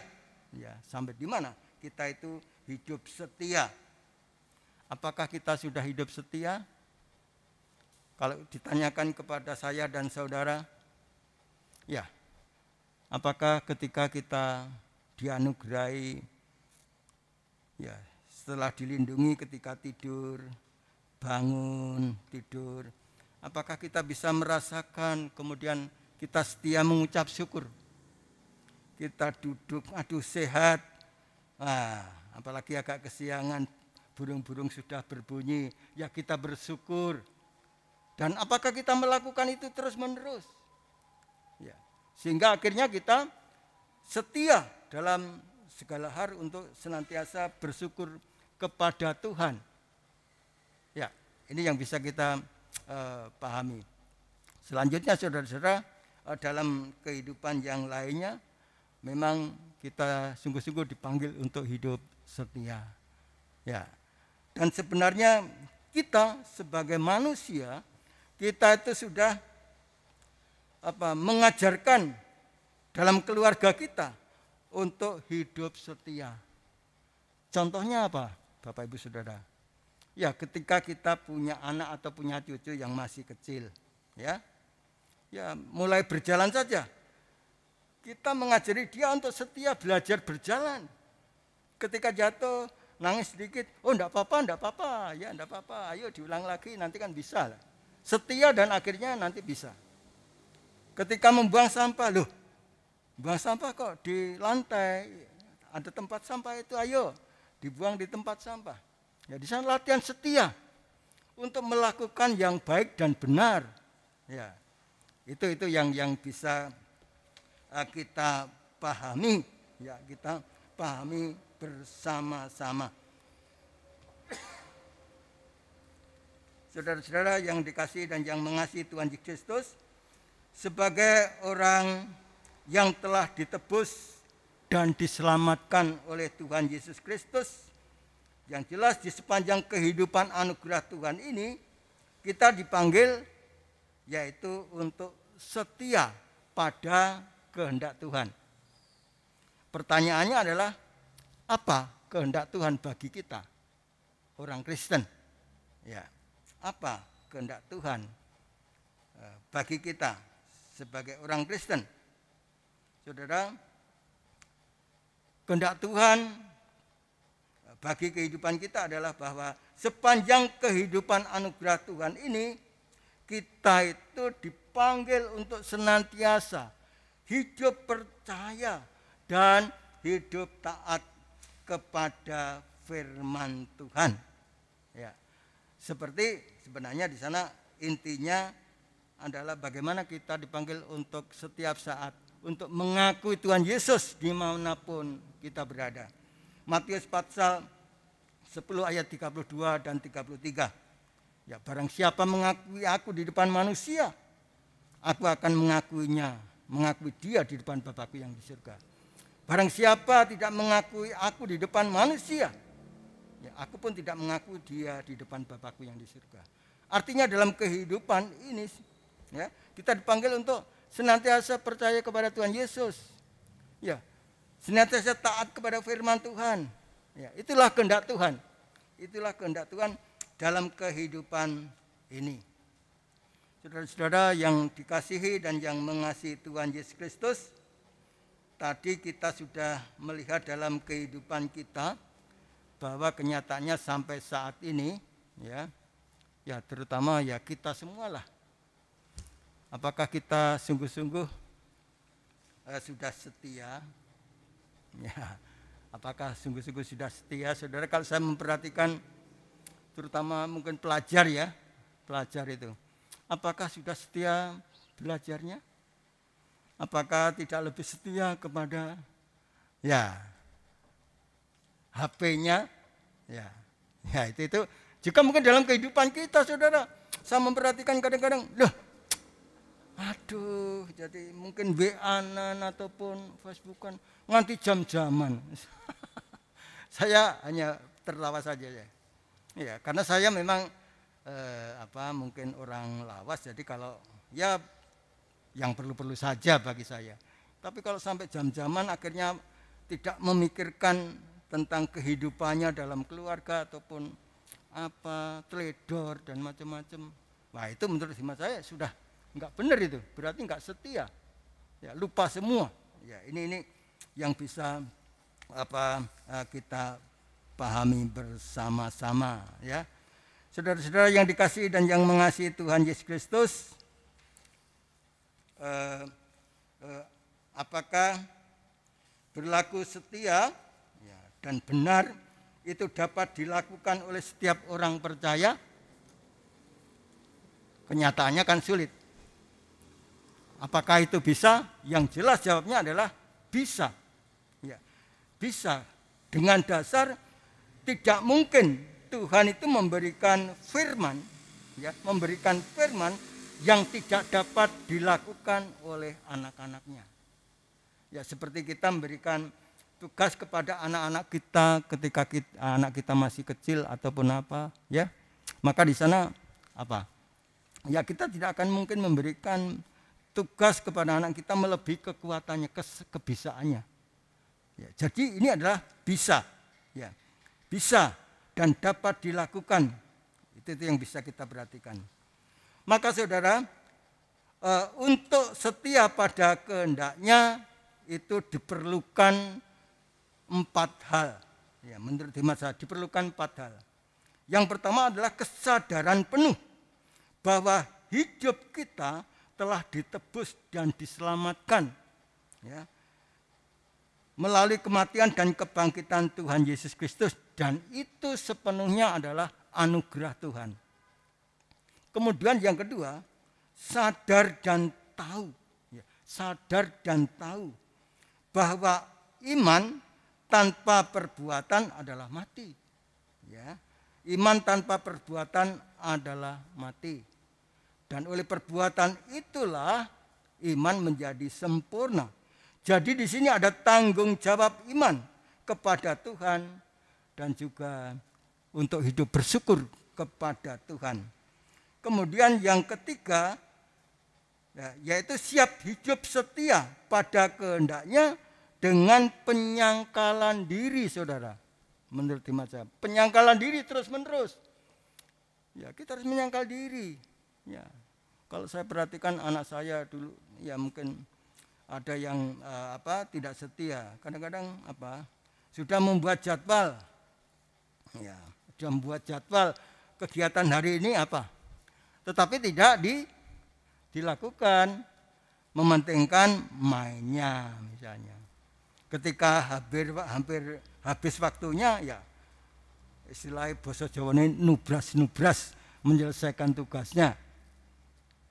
ya, sampai di mana kita itu hidup setia. Apakah kita sudah hidup setia? Kalau ditanyakan kepada saya dan saudara, ya, apakah ketika kita dianugerahi, ya, setelah dilindungi ketika tidur, bangun, tidur, apakah kita bisa merasakan kemudian kita setia mengucap syukur? Kita duduk, aduh sehat, apalagi agak kesiangan, burung-burung sudah berbunyi, ya kita bersyukur. Dan apakah kita melakukan itu terus-menerus? Ya, sehingga akhirnya kita setia dalam segala hal untuk senantiasa bersyukur kepada Tuhan. Ya, ini yang bisa kita pahami. Selanjutnya saudara-saudara, dalam kehidupan yang lainnya, memang kita sungguh-sungguh dipanggil untuk hidup setia. Ya. Dan sebenarnya kita sebagai manusia, kita itu sudah mengajarkan dalam keluarga kita untuk hidup setia. Contohnya apa, Bapak Ibu Saudara? Ya, ketika kita punya anak atau punya cucu yang masih kecil, ya mulai berjalan saja. Kita mengajari dia untuk setia belajar berjalan. Ketika jatuh, nangis sedikit, oh enggak apa-apa, ya enggak apa-apa, ayo diulang lagi, nanti kan bisa. Setia dan akhirnya nanti bisa. Ketika membuang sampah, loh, buang sampah kok di lantai, ada tempat sampah itu, ayo dibuang di tempat sampah. Ya, di sana latihan setia untuk melakukan yang baik dan benar. Ya, itu yang bisa kita pahami, ya kita pahami bersama-sama. Saudara-saudara yang dikasihi dan yang mengasihi Tuhan Yesus Kristus, sebagai orang yang telah ditebus dan diselamatkan oleh Tuhan Yesus Kristus, yang jelas di sepanjang kehidupan anugerah Tuhan ini, kita dipanggil yaitu untuk setia pada kehendak Tuhan. Pertanyaannya adalah, apa kehendak Tuhan bagi kita, orang Kristen? Ya, apa kehendak Tuhan bagi kita sebagai orang Kristen. Saudara, kehendak Tuhan bagi kehidupan kita adalah bahwa sepanjang kehidupan anugerah Tuhan ini, kita itu dipanggil untuk senantiasa hidup percaya dan hidup taat kepada firman Tuhan. Ya. Seperti sebenarnya di sana intinya adalah bagaimana kita dipanggil untuk setiap saat untuk mengakui Tuhan Yesus dimanapun kita berada. Matius pasal 10 ayat 32 dan 33. Ya, barang siapa mengakui aku di depan manusia, aku akan mengakui dia di depan Bapakku yang di surga. Barang siapa tidak mengakui aku di depan manusia, ya, aku pun tidak mengakui dia di depan Bapakku yang di surga. Artinya dalam kehidupan ini, ya, kita dipanggil untuk senantiasa percaya kepada Tuhan Yesus. Ya, senantiasa taat kepada firman Tuhan. Ya, itulah kehendak Tuhan. Itulah kehendak Tuhan dalam kehidupan ini. Saudara-saudara yang dikasihi dan yang mengasihi Tuhan Yesus Kristus, tadi kita sudah melihat dalam kehidupan kita bahwa kenyataannya sampai saat ini, ya terutama ya kita semualah. Apakah kita sungguh-sungguh sudah setia? Ya, apakah sungguh-sungguh sudah setia? Saudara, kalau saya memperhatikan terutama mungkin pelajar itu. Apakah sudah setia belajarnya? Apakah tidak lebih setia kepada HP-nya? Ya, itu juga mungkin dalam kehidupan kita, saudara. Saya memperhatikan kadang-kadang, aduh, jadi mungkin WA-an ataupun Facebookan nganti jam-jaman. Saya hanya tertawa saja ya. Ya, karena saya memang mungkin orang lawas, jadi kalau ya yang perlu-perlu saja bagi saya. Tapi kalau sampai jam-jaman akhirnya tidak memikirkan tentang kehidupannya dalam keluarga ataupun teledor dan macam-macam. Wah, itu menurut hemat saya sudah enggak benar itu, berarti enggak setia. Ya, lupa semua. Ya, ini yang bisa kita pahami bersama-sama ya. Saudara-saudara yang dikasihi dan yang mengasihi Tuhan Yesus Kristus, apakah berlaku setia dan benar itu dapat dilakukan oleh setiap orang percaya? Kenyataannya kan sulit. Apakah itu bisa? Yang jelas jawabnya adalah bisa. Ya, bisa. Dengan dasar tidak mungkin Tuhan itu memberikan firman, yang tidak dapat dilakukan oleh anak-anaknya. Ya, seperti kita memberikan tugas kepada anak-anak kita ketika anak kita masih kecil ataupun maka di sana ya kita tidak akan mungkin memberikan tugas kepada anak kita melebihi kekuatannya, kebisaannya. Ya, jadi ini adalah bisa, bisa dan dapat dilakukan. Itu yang bisa kita perhatikan. Maka saudara, untuk setia pada kehendaknya itu diperlukan 4 hal. Ya, menurut hemat saya diperlukan 4 hal. Yang pertama adalah kesadaran penuh bahwa hidup kita telah ditebus dan diselamatkan melalui kematian dan kebangkitan Tuhan Yesus Kristus, dan itu sepenuhnya adalah anugerah Tuhan. Kemudian yang kedua, sadar dan tahu bahwa iman tanpa perbuatan adalah mati. Iman tanpa perbuatan adalah mati. Dan oleh perbuatan itulah iman menjadi sempurna. Jadi di sini ada tanggung jawab iman kepada Tuhan dan juga untuk hidup bersyukur kepada Tuhan. Kemudian yang ketiga, yaitu siap hidup setia pada kehendaknya dengan penyangkalan diri, saudara. Menurut hemat saya, penyangkalan diri terus-menerus. Ya, kita harus menyangkal diri. Ya. Kalau saya perhatikan anak saya dulu, ya mungkin ada yang tidak setia. Kadang-kadang sudah membuat jadwal, ya sudah membuat jadwal kegiatan hari ini tetapi tidak dilakukan, mementingkan mainnya misalnya. Ketika hampir habis waktunya, ya istilahnya basa Jawane nubras menyelesaikan tugasnya.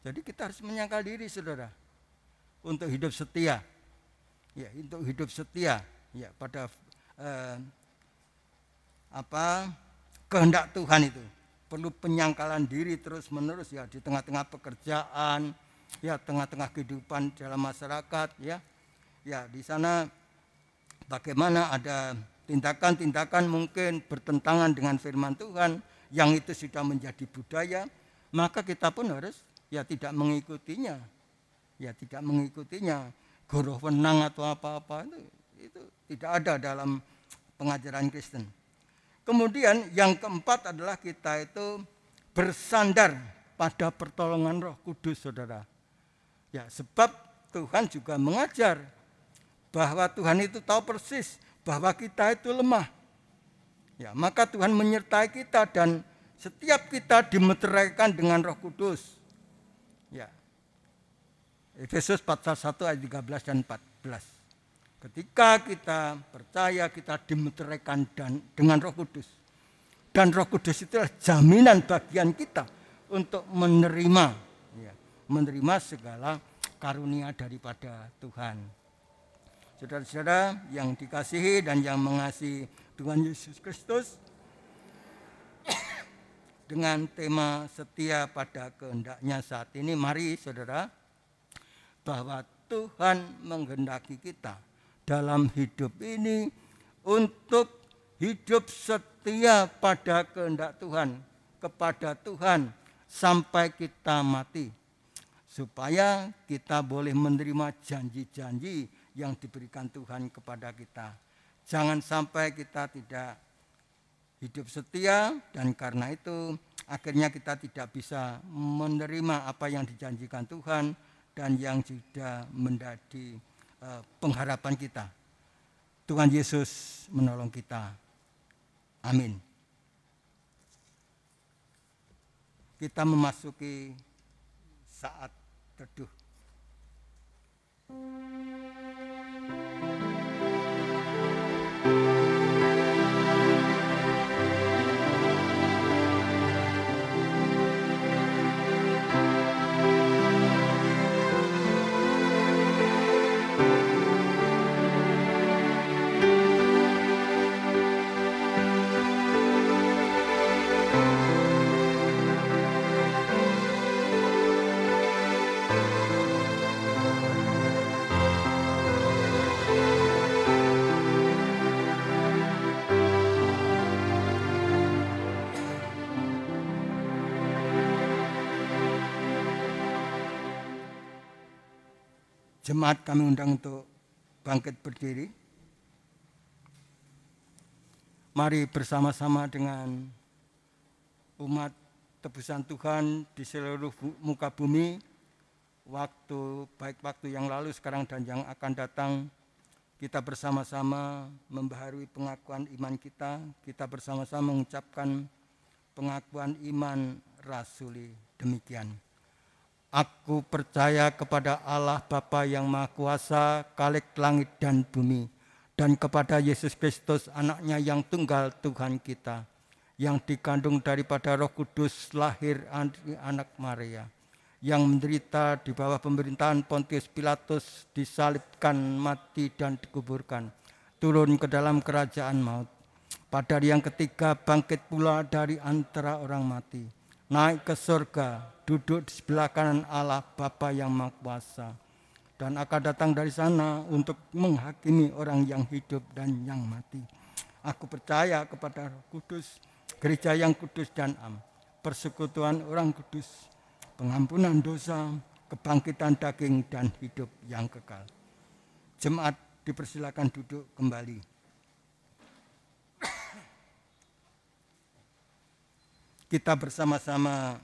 Jadi kita harus menyangkal diri, saudara, untuk hidup setia. Ya, untuk hidup setia ya pada kehendak Tuhan itu. Perlu penyangkalan diri terus-menerus ya di tengah-tengah pekerjaan, ya tengah-tengah kehidupan dalam masyarakat ya. Ya, di sana bagaimana ada tindakan-tindakan mungkin bertentangan dengan firman Tuhan yang itu sudah menjadi budaya, maka kita pun harus ya tidak mengikutinya. Ya tidak mengikutinya. Goroh wenang atau apa-apa itu tidak ada dalam pengajaran Kristen. Kemudian yang keempat adalah kita itu bersandar pada pertolongan Roh Kudus, saudara. Ya, sebab Tuhan juga mengajar bahwa Tuhan itu tahu persis bahwa kita itu lemah. Ya, maka Tuhan menyertai kita dan setiap kita dimeteraikan dengan Roh Kudus. Ya. Efesus 4:1 ayat 13 dan 14. Ketika kita percaya, kita dimeteraikan dengan Roh Kudus. Dan Roh Kudus itulah jaminan bagian kita untuk menerima segala karunia daripada Tuhan. Saudara-saudara yang dikasihi dan yang mengasihi Tuhan Yesus Kristus, dengan tema setia pada kehendaknya saat ini, mari saudara, bahwa Tuhan menghendaki kita dalam hidup ini untuk hidup setia pada kehendak Tuhan, kepada Tuhan sampai kita mati, supaya kita boleh menerima janji-janji yang diberikan Tuhan kepada kita. Jangan sampai kita tidak hidup setia dan karena itu akhirnya kita tidak bisa menerima apa yang dijanjikan Tuhan dan yang sudah menjadi pengharapan kita. Tuhan Yesus menolong kita. Amin. Kita memasuki saat teduh. Jemaat kami undang untuk bangkit berdiri. Mari bersama-sama dengan umat tebusan Tuhan di seluruh muka bumi, baik waktu yang lalu, sekarang, dan yang akan datang, kita bersama-sama membaharui pengakuan iman kita. Kita bersama-sama mengucapkan pengakuan iman rasuli demikian. Aku percaya kepada Allah Bapa yang Maha Kuasa, Khalik langit dan bumi, dan kepada Yesus Kristus, anaknya yang tunggal Tuhan kita, yang dikandung daripada Roh Kudus, lahir anak Maria, yang menderita di bawah pemerintahan Pontius Pilatus, disalibkan, mati dan dikuburkan, turun ke dalam kerajaan maut. Pada hari yang ketiga bangkit pula dari antara orang mati, naik ke surga, duduk di sebelah kanan Allah Bapa yang Maha Kuasa, dan akan datang dari sana untuk menghakimi orang yang hidup dan yang mati. Aku percaya kepada Roh Kudus, gereja yang kudus dan am, persekutuan orang kudus, pengampunan dosa, kebangkitan daging, dan hidup yang kekal. Jemaat dipersilakan duduk kembali. Kita bersama-sama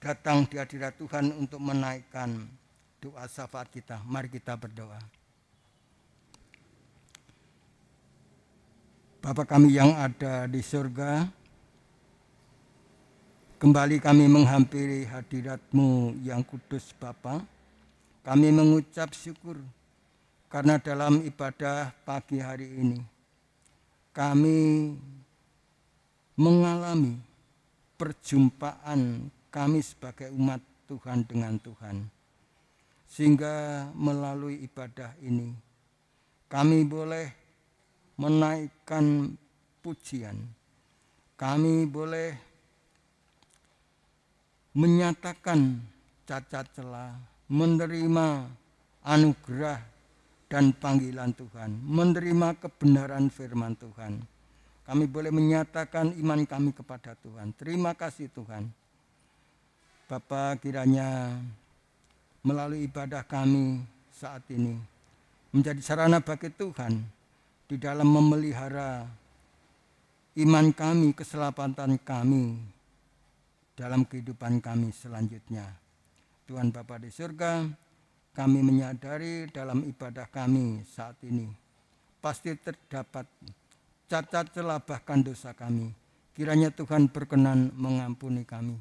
datang di hadirat Tuhan untuk menaikkan doa syafaat kita. Mari kita berdoa. Bapa kami yang ada di surga, kembali kami menghampiri hadirat-Mu yang kudus Bapa. Kami mengucap syukur karena dalam ibadah pagi hari ini kami mengalami perjumpaan kami sebagai umat Tuhan dengan Tuhan. Sehingga melalui ibadah ini kami boleh menaikkan pujian. Kami boleh menyatakan cacat celah, menerima anugerah dan panggilan Tuhan, menerima kebenaran firman Tuhan. Kami boleh menyatakan iman kami kepada Tuhan. Terima kasih Tuhan. Bapa, kiranya melalui ibadah kami saat ini menjadi sarana bagi Tuhan di dalam memelihara iman kami, keselamatan kami dalam kehidupan kami selanjutnya. Tuhan Bapa di surga, kami menyadari dalam ibadah kami saat ini pasti terdapat cacat celah bahkan dosa kami. Kiranya Tuhan berkenan mengampuni kami.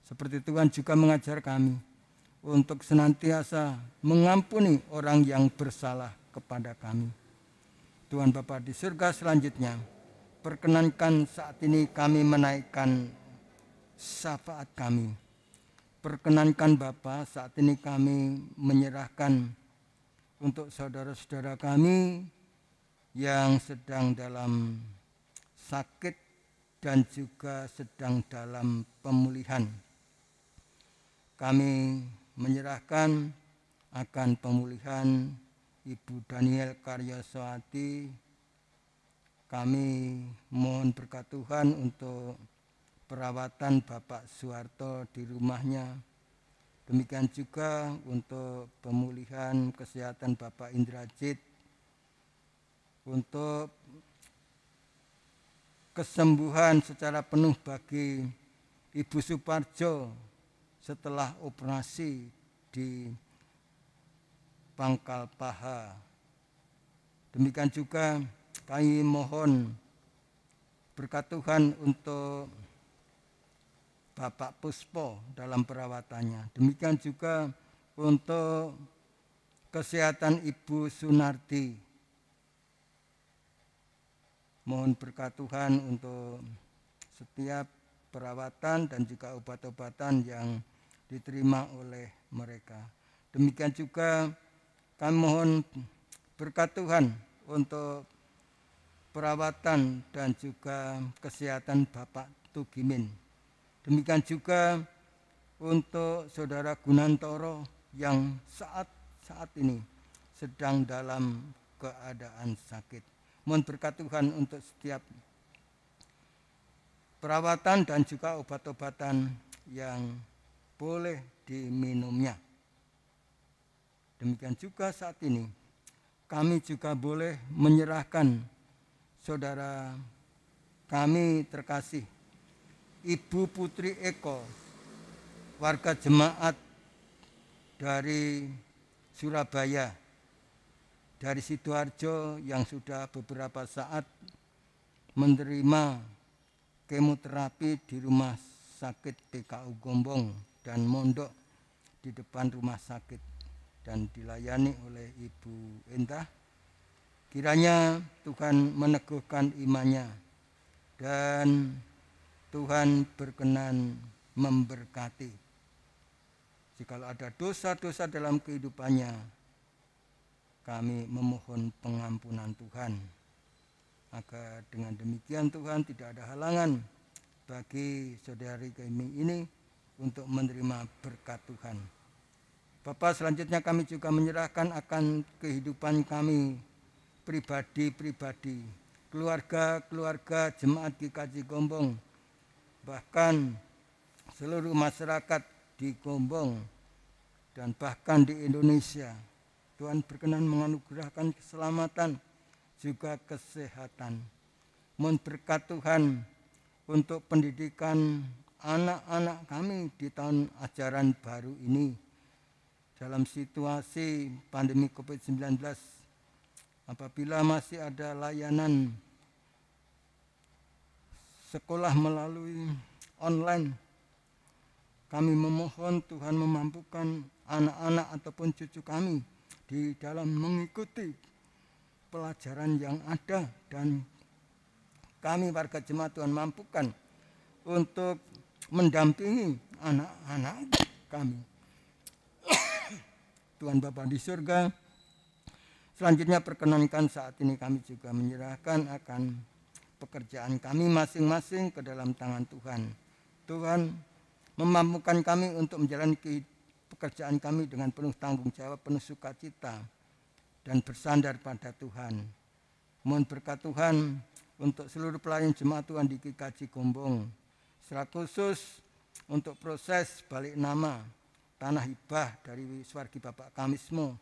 Seperti Tuhan juga mengajar kami untuk senantiasa mengampuni orang yang bersalah kepada kami. Tuhan Bapa di surga, selanjutnya perkenankan saat ini kami menaikkan syafaat kami. Perkenankan Bapa saat ini kami menyerahkan untuk saudara-saudara kami yang sedang dalam sakit dan juga sedang dalam pemulihan. Kami menyerahkan akan pemulihan Ibu Daniel Karyaswati. Kami mohon berkat Tuhan untuk perawatan Bapak Suharto di rumahnya. Demikian juga untuk pemulihan kesehatan Bapak Indrajit, untuk kesembuhan secara penuh bagi Ibu Suparjo setelah operasi di pangkal paha. Demikian juga kami mohon berkat Tuhan untuk Bapak Puspo dalam perawatannya. Demikian juga untuk kesehatan Ibu Sunarti. Mohon berkat Tuhan untuk setiap perawatan dan juga obat-obatan yang diterima oleh mereka. Demikian juga kami mohon berkat Tuhan untuk perawatan dan juga kesehatan Bapak Tugimin. Demikian juga untuk Saudara Gunantoro yang saat ini sedang dalam keadaan sakit. Mohon berkat Tuhan untuk setiap perawatan dan juga obat-obatan yang boleh diminumnya. Demikian juga saat ini kami juga boleh menyerahkan saudara kami terkasih Ibu Putri Eko, warga jemaat dari Surabaya, dari Sidoarjo yang sudah beberapa saat menerima kemoterapi di rumah sakit PKU Gombong dan mondok di depan rumah sakit dan dilayani oleh Ibu Entah. Kiranya Tuhan meneguhkan imannya dan Tuhan berkenan memberkati. Jikalau ada dosa-dosa dalam kehidupannya, kami memohon pengampunan Tuhan. Agar dengan demikian Tuhan tidak ada halangan bagi saudari kami ini untuk menerima berkat Tuhan. Bapak, selanjutnya kami juga menyerahkan akan kehidupan kami pribadi-pribadi, keluarga-keluarga jemaat GKJ Gombong, bahkan seluruh masyarakat di Gombong dan bahkan di Indonesia. Tuhan berkenan menganugerahkan keselamatan juga kesehatan. Mohon berkat Tuhan untuk pendidikan anak-anak kami di tahun ajaran baru ini dalam situasi pandemi COVID-19. Apabila masih ada layanan sekolah melalui online, kami memohon Tuhan memampukan anak-anak ataupun cucu kami di dalam mengikuti pelajaran yang ada, dan kami warga jemaat Tuhan mampukan untuk mendampingi anak-anak kami. Tuhan Bapa di surga, selanjutnya perkenankan saat ini kami juga menyerahkan akan pekerjaan kami masing-masing ke dalam tangan Tuhan. Tuhan memampukan kami untuk menjalani pekerjaan kami dengan penuh tanggung jawab, penuh sukacita, dan bersandar pada Tuhan. Mohon berkat Tuhan untuk seluruh pelayan jemaat Tuhan di GKJ Gombong, secara khusus untuk proses balik nama tanah hibah dari Swargi Bapak Kamisno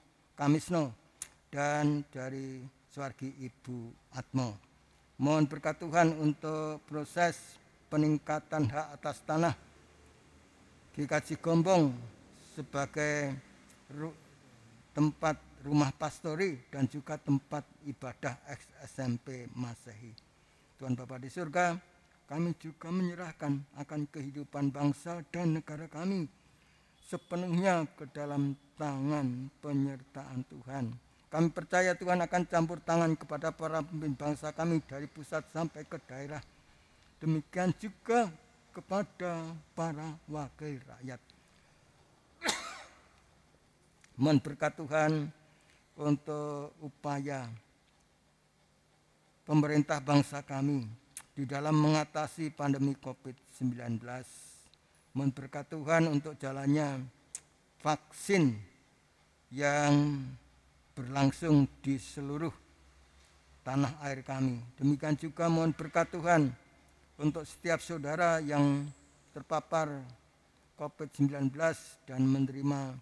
dan dari Swargi Ibu Atmo. Mohon berkat Tuhan untuk proses peningkatan hak atas tanah GKJ Gombong sebagai tempat rumah pastori dan juga tempat ibadah SMP Masehi. Tuhan Bapa di surga, kami juga menyerahkan akan kehidupan bangsa dan negara kami sepenuhnya ke dalam tangan penyertaan Tuhan. Kami percaya Tuhan akan campur tangan kepada para pemimpin bangsa kami dari pusat sampai ke daerah. Demikian juga kepada para wakil rakyat. Mohon berkat Tuhan untuk upaya pemerintah bangsa kami di dalam mengatasi pandemi COVID-19. Mohon berkat Tuhan untuk jalannya vaksin yang berlangsung di seluruh tanah air kami. Demikian juga mohon berkat Tuhan untuk setiap saudara yang terpapar COVID-19 dan menerima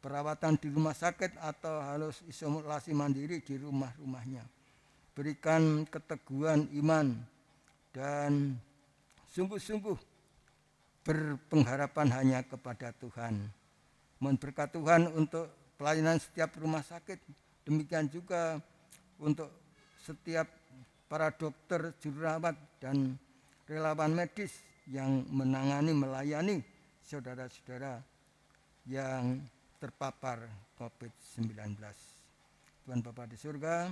perawatan di rumah sakit atau harus isolasi mandiri di rumah-rumahnya. Berikan keteguhan iman dan sungguh-sungguh berpengharapan hanya kepada Tuhan. Mohon berkat Tuhan untuk pelayanan setiap rumah sakit, demikian juga untuk setiap para dokter, jururawat, dan relawan medis yang menangani, melayani saudara-saudara yang terpapar COVID-19. Tuhan Bapa di surga,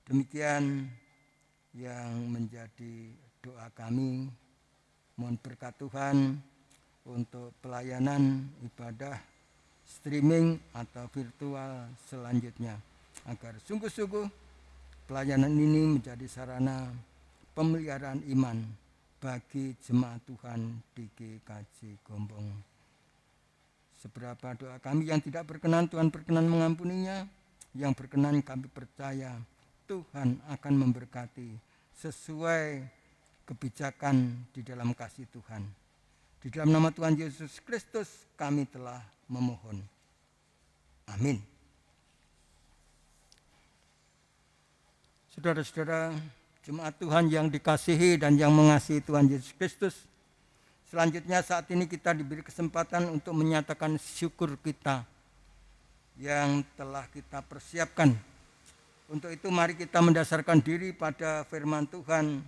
demikian yang menjadi doa kami. Mohon berkat Tuhan untuk pelayanan ibadah streaming atau virtual selanjutnya, agar sungguh-sungguh pelayanan ini menjadi sarana pemeliharaan iman bagi jemaat Tuhan di GKJ Gombong. Seberapa doa kami yang tidak berkenan, Tuhan berkenan mengampuninya. Yang berkenan kami percaya Tuhan akan memberkati sesuai kebijakan di dalam kasih Tuhan. Di dalam nama Tuhan Yesus Kristus kami telah memohon. Amin. Saudara-saudara jemaat Tuhan yang dikasihi dan yang mengasihi Tuhan Yesus Kristus, selanjutnya saat ini kita diberi kesempatan untuk menyatakan syukur kita yang telah kita persiapkan. Untuk itu mari kita mendasarkan diri pada firman Tuhan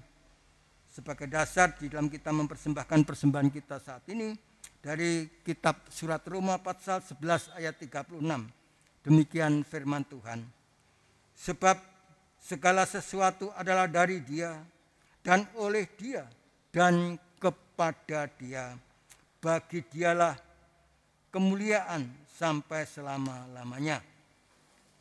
sebagai dasar di dalam kita mempersembahkan persembahan kita saat ini dari kitab surat Roma pasal 11 ayat 36. Demikian firman Tuhan. Sebab segala sesuatu adalah dari Dia dan oleh Dia dan kepada Dia. Bagi Dialah kemuliaan sampai selama-lamanya.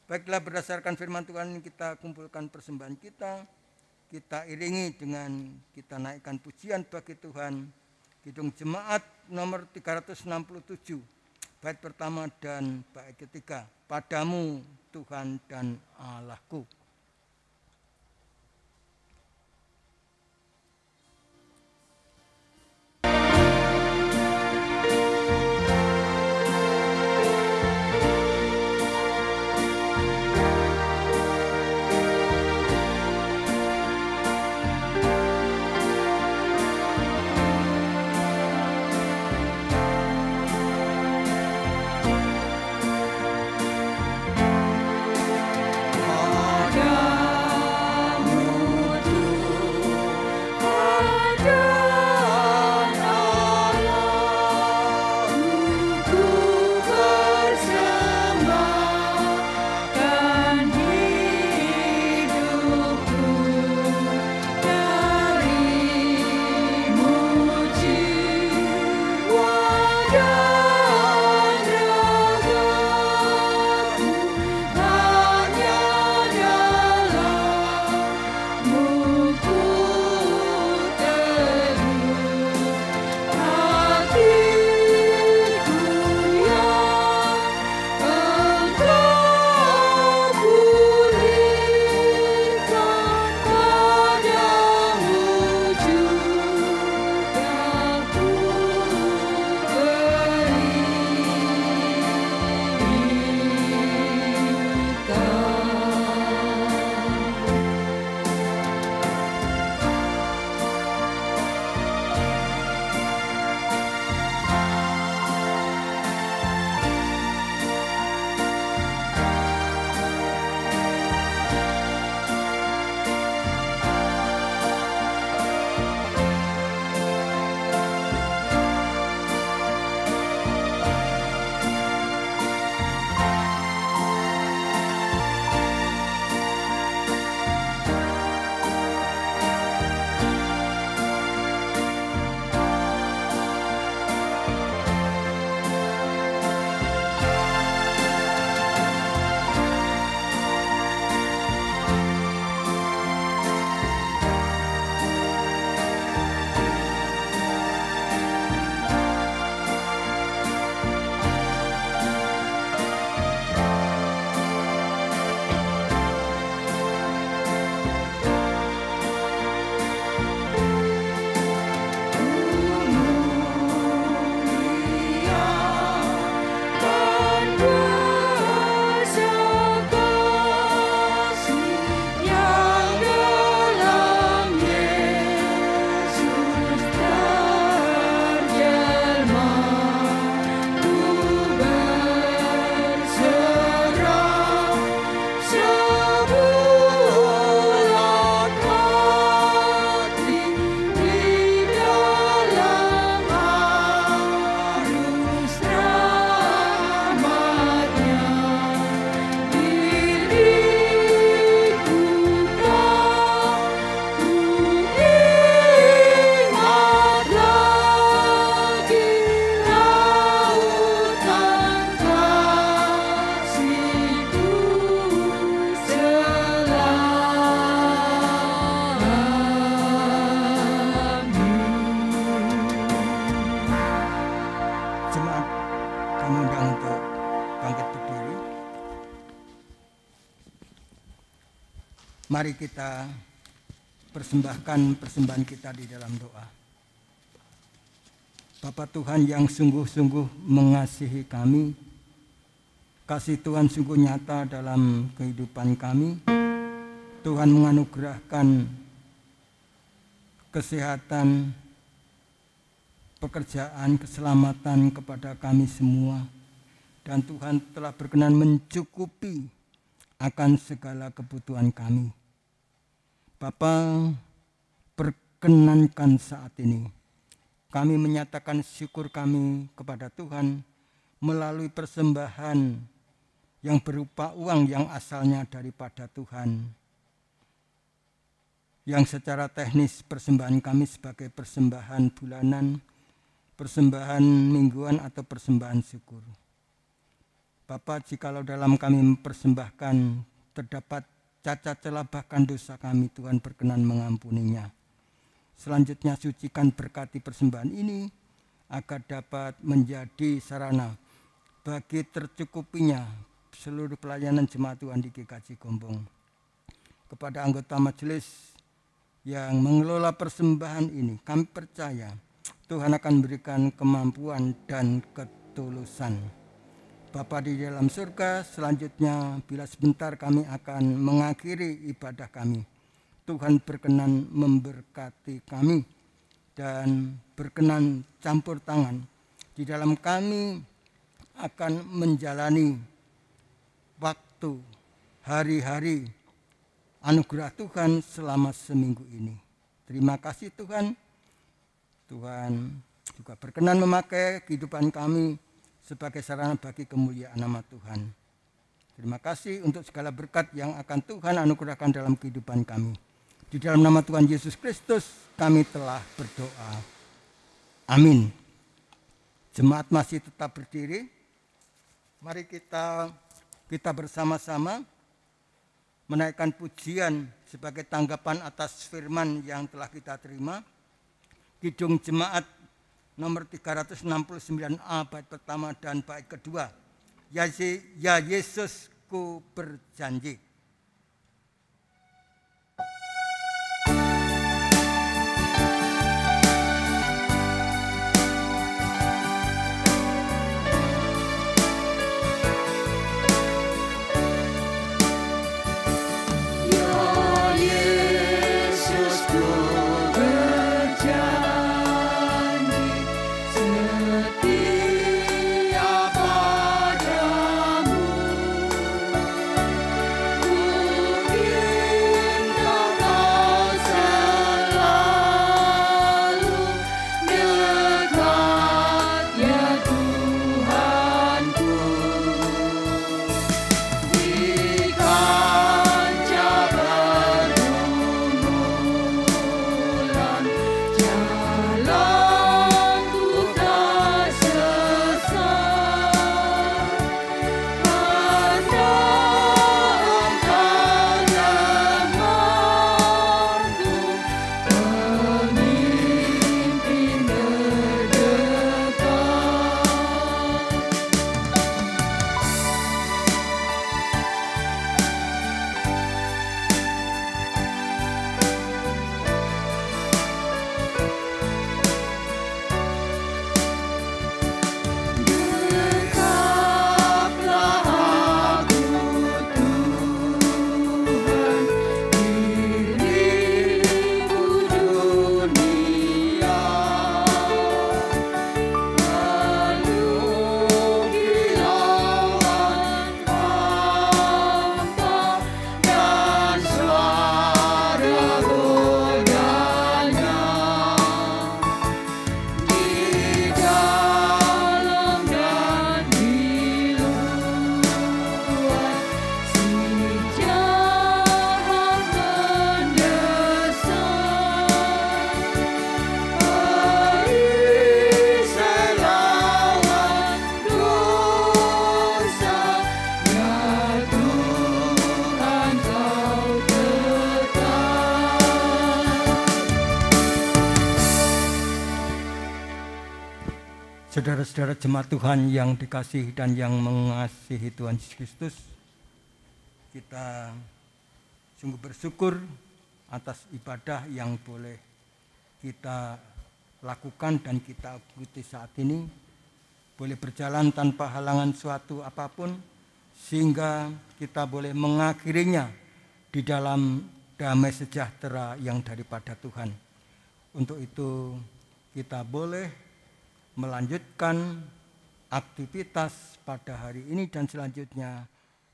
Baiklah, berdasarkan firman Tuhan ini kita kumpulkan persembahan kita iringi dengan kita naikkan pujian bagi Tuhan. Kidung Jemaat nomor 367, bait pertama dan bait ketiga. Padamu Tuhan dan Allahku. Mari kita persembahkan persembahan kita di dalam doa. Bapa Tuhan yang sungguh-sungguh mengasihi kami, kasih Tuhan sungguh nyata dalam kehidupan kami. Tuhan menganugerahkan kesehatan, pekerjaan, keselamatan kepada kami semua. Dan Tuhan telah berkenan mencukupi akan segala kebutuhan kami. Bapa, perkenankan saat ini kami menyatakan syukur kami kepada Tuhan melalui persembahan yang berupa uang yang asalnya daripada Tuhan. Yang secara teknis persembahan kami sebagai persembahan bulanan, persembahan mingguan atau persembahan syukur. Bapa, jikalau dalam kami mempersembahkan terdapat cacat celah bahkan dosa kami, Tuhan berkenan mengampuninya. Selanjutnya sucikan berkati persembahan ini agar dapat menjadi sarana bagi tercukupinya seluruh pelayanan jemaat Tuhan di GKJ Gombong. Kepada anggota majelis yang mengelola persembahan ini, kami percaya Tuhan akan memberikan kemampuan dan ketulusan. Bapa di dalam surga, selanjutnya bila sebentar kami akan mengakhiri ibadah kami, Tuhan berkenan memberkati kami dan berkenan campur tangan di dalam kami akan menjalani waktu hari-hari anugerah Tuhan selama seminggu ini. Terima kasih Tuhan. Tuhan juga berkenan memakai kehidupan kami sebagai sarana bagi kemuliaan nama Tuhan. Terima kasih untuk segala berkat yang akan Tuhan anugerahkan dalam kehidupan kami. Di dalam nama Tuhan Yesus Kristus kami telah berdoa. Amin. Jemaat masih tetap berdiri. Mari kita bersama-sama menaikkan pujian sebagai tanggapan atas firman yang telah kita terima. Kidung Jemaat nomor 369A bait pertama dan bait kedua. Ya Yesus ku berjanji. Saudara-saudara jemaat Tuhan yang dikasihi dan yang mengasihi Tuhan Yesus Kristus, kita sungguh bersyukur atas ibadah yang boleh kita lakukan dan kita ikuti saat ini, boleh berjalan tanpa halangan suatu apapun, sehingga kita boleh mengakhirinya di dalam damai sejahtera yang daripada Tuhan. Untuk itu kita boleh melanjutkan aktivitas pada hari ini dan selanjutnya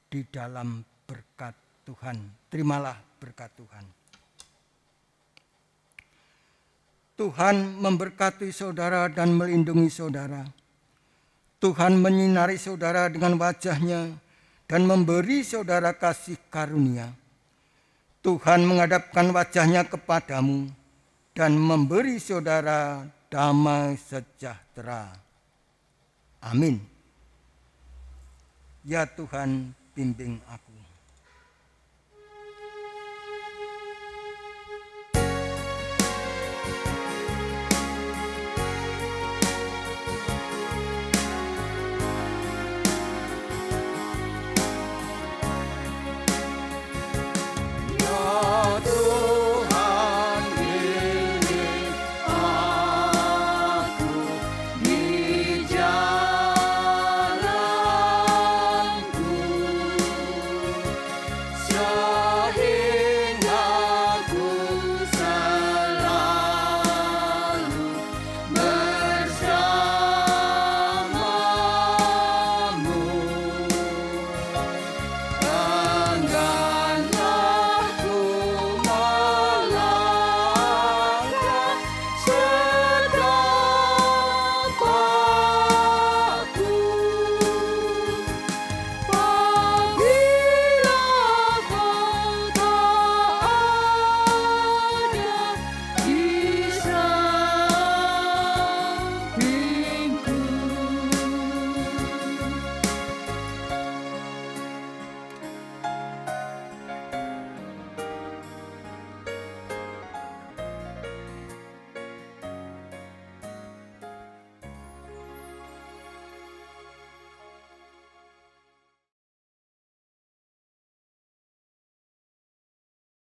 di dalam berkat Tuhan. Terimalah berkat Tuhan. Tuhan memberkati saudara dan melindungi saudara. Tuhan menyinari saudara dengan wajah-Nya dan memberi saudara kasih karunia. Tuhan menghadapkan wajah-Nya kepadamu dan memberi saudara damai sejahtera. Amin. Ya Tuhan, bimbing aku.